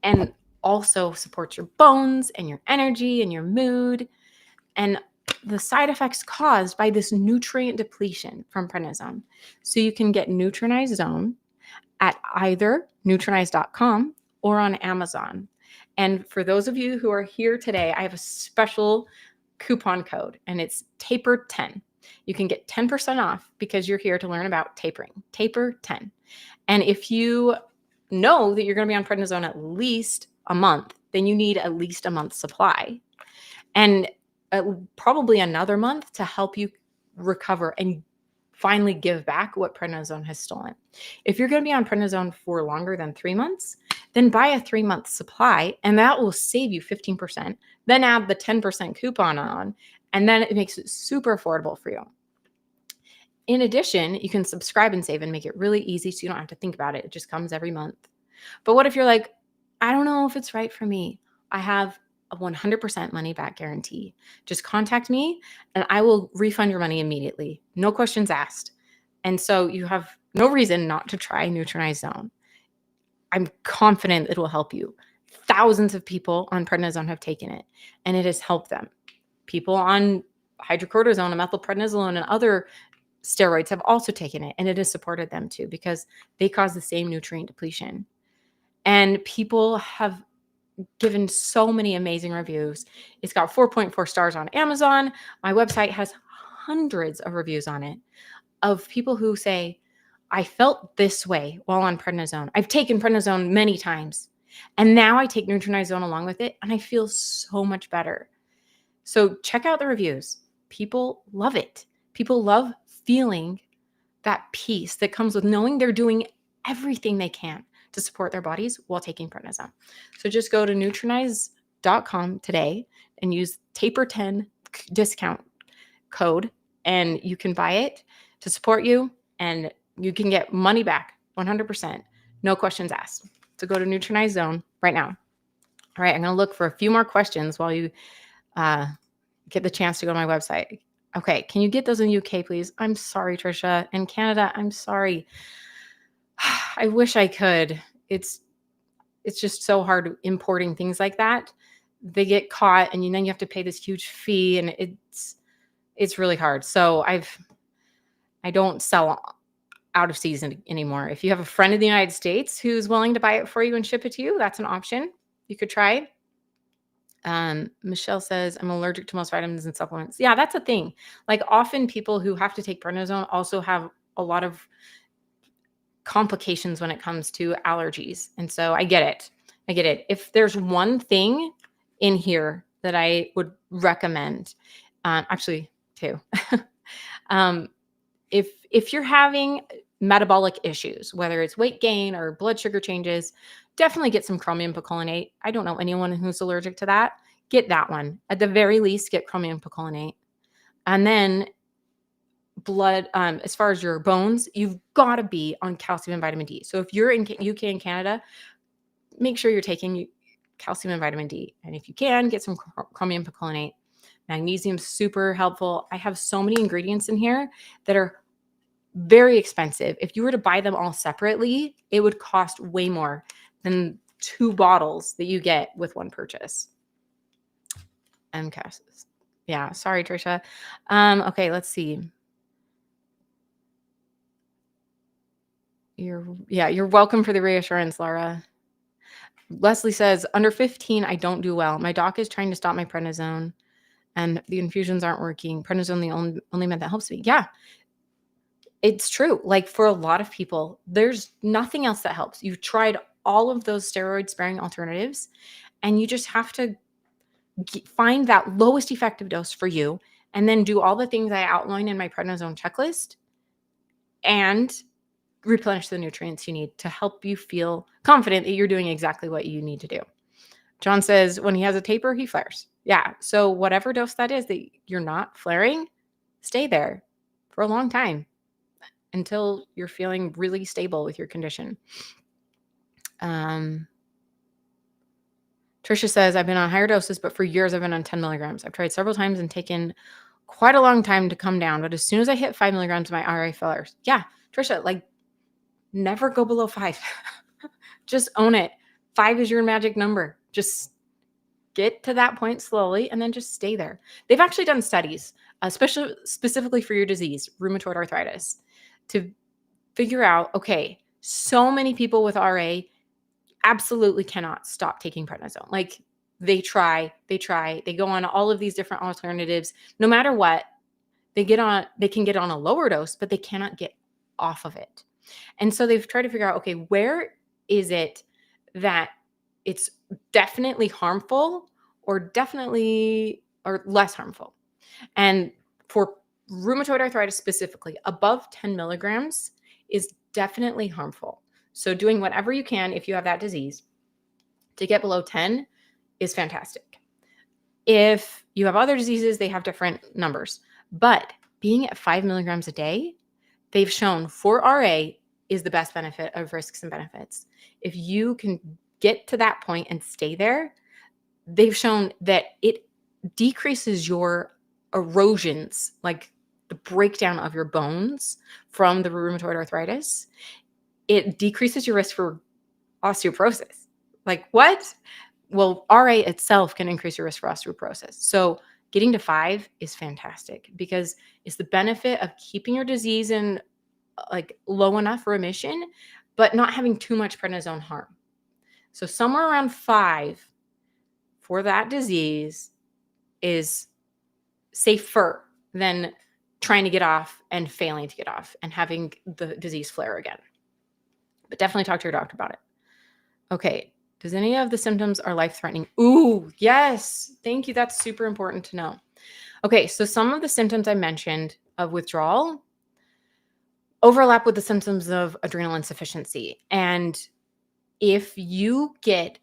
And also supports your bones and your energy and your mood and the side effects caused by this nutrient depletion from prednisone. So you can get Nutrinized Zone at either Nutrinized.com or on Amazon. And for those of you who are here today, I have a special coupon code and it's TAPER10. You can get 10% off because you're here to learn about tapering, TAPER10. And if you know that you're going to be on prednisone at least a month, then you need at least a month's supply. And probably another month to help you recover and finally give back what prednisone has stolen. If you're going to be on prednisone for longer than 3 months, then buy a 3-month supply and that will save you 15%. Then add the 10% coupon on, and then it makes it super affordable for you. In addition, you can subscribe and save and make it really easy so you don't have to think about it. It just comes every month. But what if you're like, I don't know if it's right for me? I have a 100% money back guarantee. Just contact me and I will refund your money immediately. No questions asked. And so you have no reason not to try Nutrinized Zone. I'm confident it will help you. Thousands of people on prednisone have taken it and it has helped them. People on hydrocortisone and methylprednisolone and other steroids have also taken it and it has supported them too because they cause the same nutrient depletion. And people have given so many amazing reviews. It's got 4.4 stars on Amazon. My website has hundreds of reviews on it of people who say, I felt this way while on prednisone. I've taken prednisone many times and now I take Nutrinized Zone along with it and I feel so much better. So check out the reviews. People love it. People love feeling that peace that comes with knowing they're doing everything they can to support their bodies while taking prednisone. So just go to Nutrinized.com today and use TAPER10 discount code and you can buy it to support you and you can get money back 100%. No questions asked. So go to Nutrinized Zone right now. All right, I'm going to look for a few more questions while you get the chance to go to my website. Okay, can you get those in the UK, please? I'm sorry, Trisha. In Canada, I'm sorry. I wish I could. It's just so hard importing things like that. They get caught and then you have to pay this huge fee, and it's really hard. So I don't sell out of season anymore. If you have a friend in the United States who's willing to buy it for you and ship it to you, that's an option. You could try. Michelle says, I'm allergic to most vitamins and supplements. Yeah, that's a thing. Like often people who have to take prednisone also have a lot of complications when it comes to allergies. And so I get it. I get it. If there's one thing in here that I would recommend, actually two, um, if you're having metabolic issues, whether it's weight gain or blood sugar changes, definitely get some chromium picolinate. I don't know anyone who's allergic to that. Get that one. At the very least, get chromium picolinate. And then blood, as far as your bones, you've got to be on calcium and vitamin D. So if you're in UK and Canada, make sure you're taking calcium and vitamin D. And if you can, get some chromium picolinate. Magnesium's super helpful. I have so many ingredients in here that are very expensive. If you were to buy them all separately, it would cost way more than 2 bottles that you get with one purchase. MCAS. Yeah, sorry, Trisha. Okay, let's see. You're welcome for the reassurance, Laura. Leslie says, under 15, I don't do well. My doc is trying to stop my prednisone and the infusions aren't working. Prednisone, the only med that helps me. Yeah, it's true. Like for a lot of people, there's nothing else that helps. You've tried all of those steroid sparing alternatives, and you just have to find that lowest effective dose for you and then do all the things I outline in my prednisone checklist and replenish the nutrients you need to help you feel confident that you're doing exactly what you need to do. John says when he has a taper, he flares. Yeah. So whatever dose that is that you're not flaring, stay there for a long time until you're feeling really stable with your condition. Trisha says, I've been on higher doses, but for years I've been on 10 milligrams. I've tried several times and taken quite a long time to come down. But as soon as I hit 5 milligrams, my RA flares. Yeah, Trisha, like never go below 5. Just own it. 5 is your magic number. Just get to that point slowly and then just stay there. They've actually done studies, especially specifically for your disease, rheumatoid arthritis, to figure out, okay, so many people with RA absolutely cannot stop taking prednisone. Like they try, they go on all of these different alternatives. No matter what, they can get on a lower dose, but they cannot get off of it. And so they've tried to figure out, okay, where is it that it's definitely harmful or less harmful? And for rheumatoid arthritis specifically, above 10 milligrams is definitely harmful. So doing whatever you can if you have that disease to get below 10 is fantastic. If you have other diseases, they have different numbers. But being at 5 milligrams a day, they've shown for RA is the best benefit of risks and benefits. If you can get to that point and stay there, they've shown that it decreases your erosions, like the breakdown of your bones from the rheumatoid arthritis. It decreases your risk for osteoporosis. Like what? Well, RA itself can increase your risk for osteoporosis. So getting to 5 is fantastic because it's the benefit of keeping your disease in like low enough remission, but not having too much prednisone harm. So somewhere around 5 for that disease is safer than trying to get off and failing to get off and having the disease flare again. But definitely talk to your doctor about it. Okay. Does any of the symptoms are life-threatening? Ooh, yes. Thank you. That's super important to know. Okay. So some of the symptoms I mentioned of withdrawal overlap with the symptoms of adrenal insufficiency. And if you get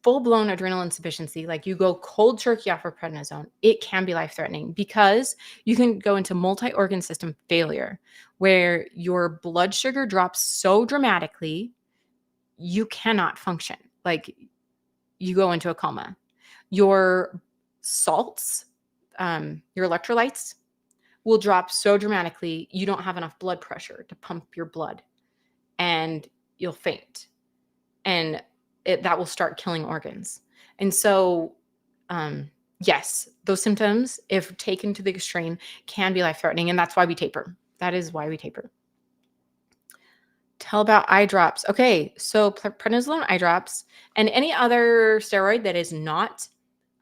full-blown adrenal insufficiency, like you go cold turkey off of prednisone, it can be life-threatening because you can go into multi-organ system failure where your blood sugar drops so dramatically, you cannot function. Like you go into a coma. Your salts, your electrolytes will drop so dramatically, you don't have enough blood pressure to pump your blood. and you'll faint, and that will start killing organs. And so, yes, those symptoms, if taken to the extreme, can be life-threatening, and that's why we taper. That is why we taper. Tell about eye drops. Okay, so prednisone eye drops and any other steroid that is not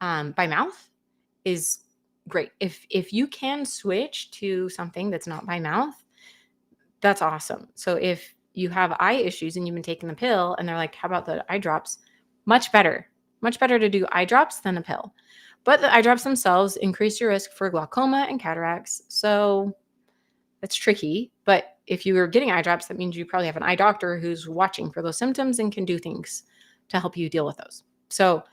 by mouth is great. If you can switch to something that's not by mouth, that's awesome. So if you have eye issues and you've been taking the pill and they're like, how about the eye drops? Much better to do eye drops than a pill. But the eye drops themselves increase your risk for glaucoma and cataracts. So that's tricky. But if you are getting eye drops, that means you probably have an eye doctor who's watching for those symptoms and can do things to help you deal with those. So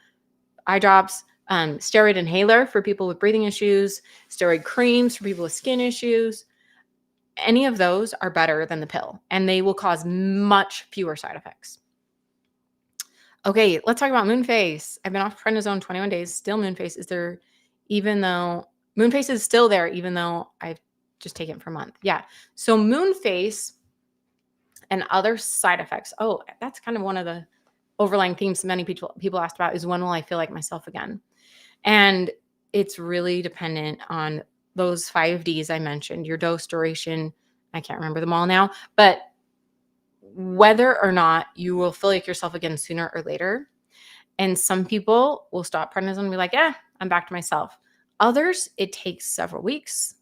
eye drops, steroid inhaler for people with breathing issues, steroid creams for people with skin issues. Any of those are better than the pill, and they will cause much fewer side effects. Okay, let's talk about moon face. I've been off prednisone 21 days, still moon face. Moon face is still there, even though I've just taken it for a month. Yeah. So moon face and other side effects. Oh, that's kind of one of the overlying themes many people asked about is when will I feel like myself again? And it's really dependent on those 5 Ds I mentioned, your dose, duration, I can't remember them all now, but whether or not you will feel like yourself again sooner or later. And some people will stop prednisone and be like, I'm back to myself. Others, it takes several weeks.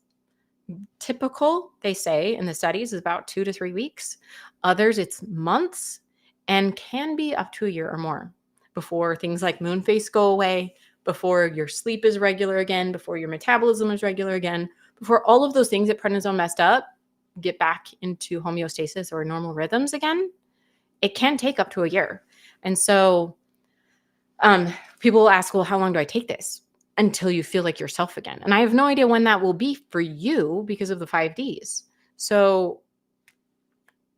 Typical, they say in the studies, is about 2 to 3 weeks. Others, it's months and can be up to a year or more before things like moon face go away, before your sleep is regular again, before your metabolism is regular again, before all of those things that prednisone messed up get back into homeostasis or normal rhythms again. It can take up to a year. And so people will ask, well, how long do I take this? Until you feel like yourself again. And I have no idea when that will be for you because of the 5 Ds. So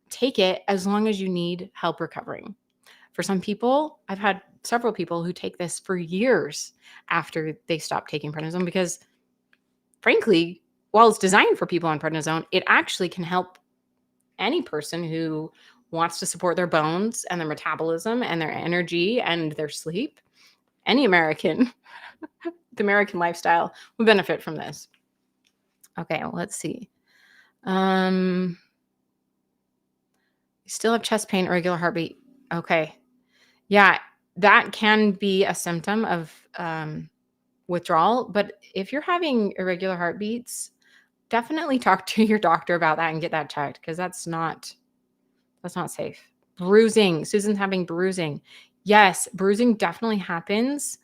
take it as long as you need help recovering. For some people, I've had several people who take this for years after they stop taking prednisone because, frankly, while it's designed for people on prednisone, it actually can help any person who wants to support their bones and their metabolism and their energy and their sleep. Any American, the American lifestyle would benefit from this. Okay, well, let's see. You still have chest pain, irregular heartbeat. Okay. Yeah, that can be a symptom of withdrawal. But if you're having irregular heartbeats, definitely talk to your doctor about that and get that checked because that's not safe. Bruising. Susan's having bruising. Yes, bruising definitely happens.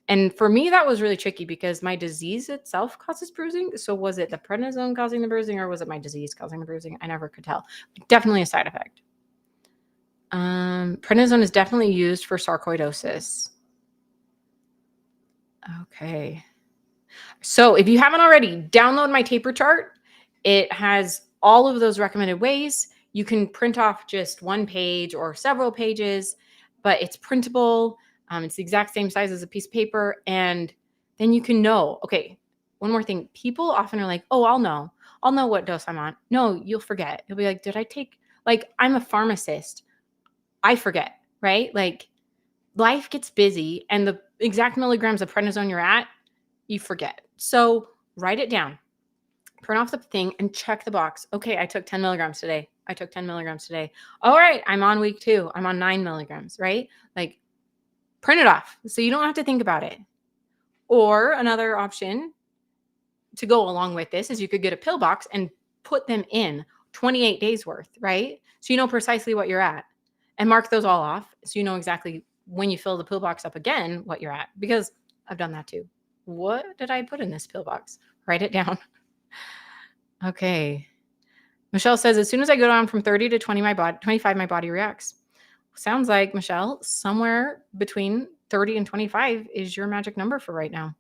And for me, that was really tricky because my disease itself causes bruising. So was it the prednisone causing the bruising or was it my disease causing the bruising? I never could tell. Definitely a side effect. Prednisone is definitely used for sarcoidosis. Okay. So if you haven't already, download my taper chart. It has all of those recommended ways. You can print off just one page or several pages, but it's printable. It's the exact same size as a piece of paper. And then you can know, okay, one more thing. People often are like, oh, I'll know what dose I'm on. No, you'll forget. You'll be like, did I take, like, I'm a pharmacist. I forget, right? Like life gets busy and the exact milligrams of prednisone you're at, you forget. So write it down, print off the thing and check the box. Okay, I took 10 milligrams today. All right, I'm on week 2. I'm on 9 milligrams, right? Like print it off so you don't have to think about it. Or another option to go along with this is you could get a pill box and put them in 28 days worth, right? So you know precisely what you're at and mark those all off so you know exactly when you fill the pill box up again what you're at, because I've done that too. What did I put in this pill box? Write it down. Okay. Michelle says, as soon as I go down from 30 to 25, my body reacts. Sounds like, Michelle, somewhere between 30 and 25 is your magic number for right now.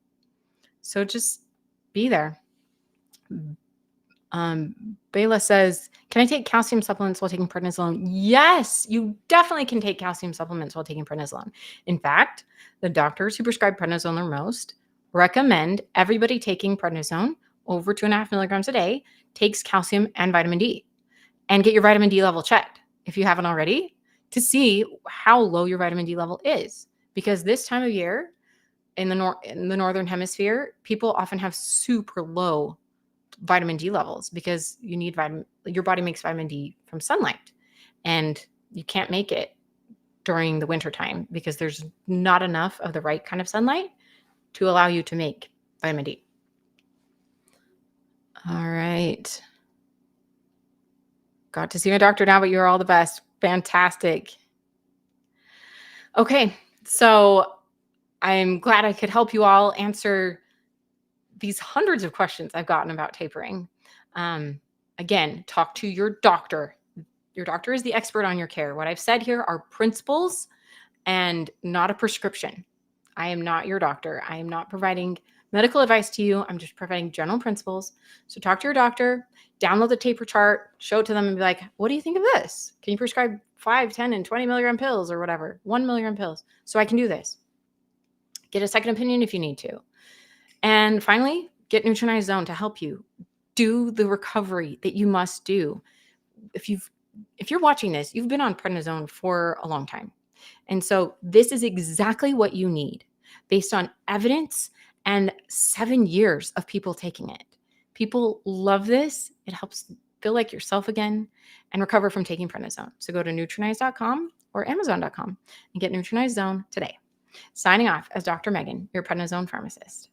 So just be there. Bayla says, can I take calcium supplements while taking prednisone? Yes, you definitely can take calcium supplements while taking prednisone. In fact, the doctors who prescribe prednisone the most recommend everybody taking prednisone over 2.5 milligrams a day takes calcium and vitamin D and get your vitamin D level checked. if you haven't already, to see how low your vitamin D level is. Because this time of year in the northern hemisphere, people often have super low vitamin D levels because your body makes vitamin D from sunlight, and you can't make it during the winter time because there's not enough of the right kind of sunlight to allow you to make vitamin D. All right. Got to see my doctor now, but you're all the best. Fantastic. Okay. So I'm glad I could help you all answer these hundreds of questions I've gotten about tapering. Again, talk to your doctor. Your doctor is the expert on your care. What I've said here are principles and not a prescription. I am not your doctor. I am not providing medical advice to you. I'm just providing general principles. So talk to your doctor, download the taper chart, show it to them and be like, what do you think of this? Can you prescribe 5, 10, and 20 milligram pills or whatever, 1 milligram pills so I can do this? Get a second opinion if you need to. And finally, get Neutronized Zone to help you do the recovery that you must do. If you're watching this, you've been on prednisone for a long time. And so this is exactly what you need based on evidence and 7 years of people taking it. People love this. It helps feel like yourself again and recover from taking prednisone. So go to Neutronize.com or Amazon.com and get Neutronized Zone today. Signing off as Dr. Megan, your prednisone pharmacist.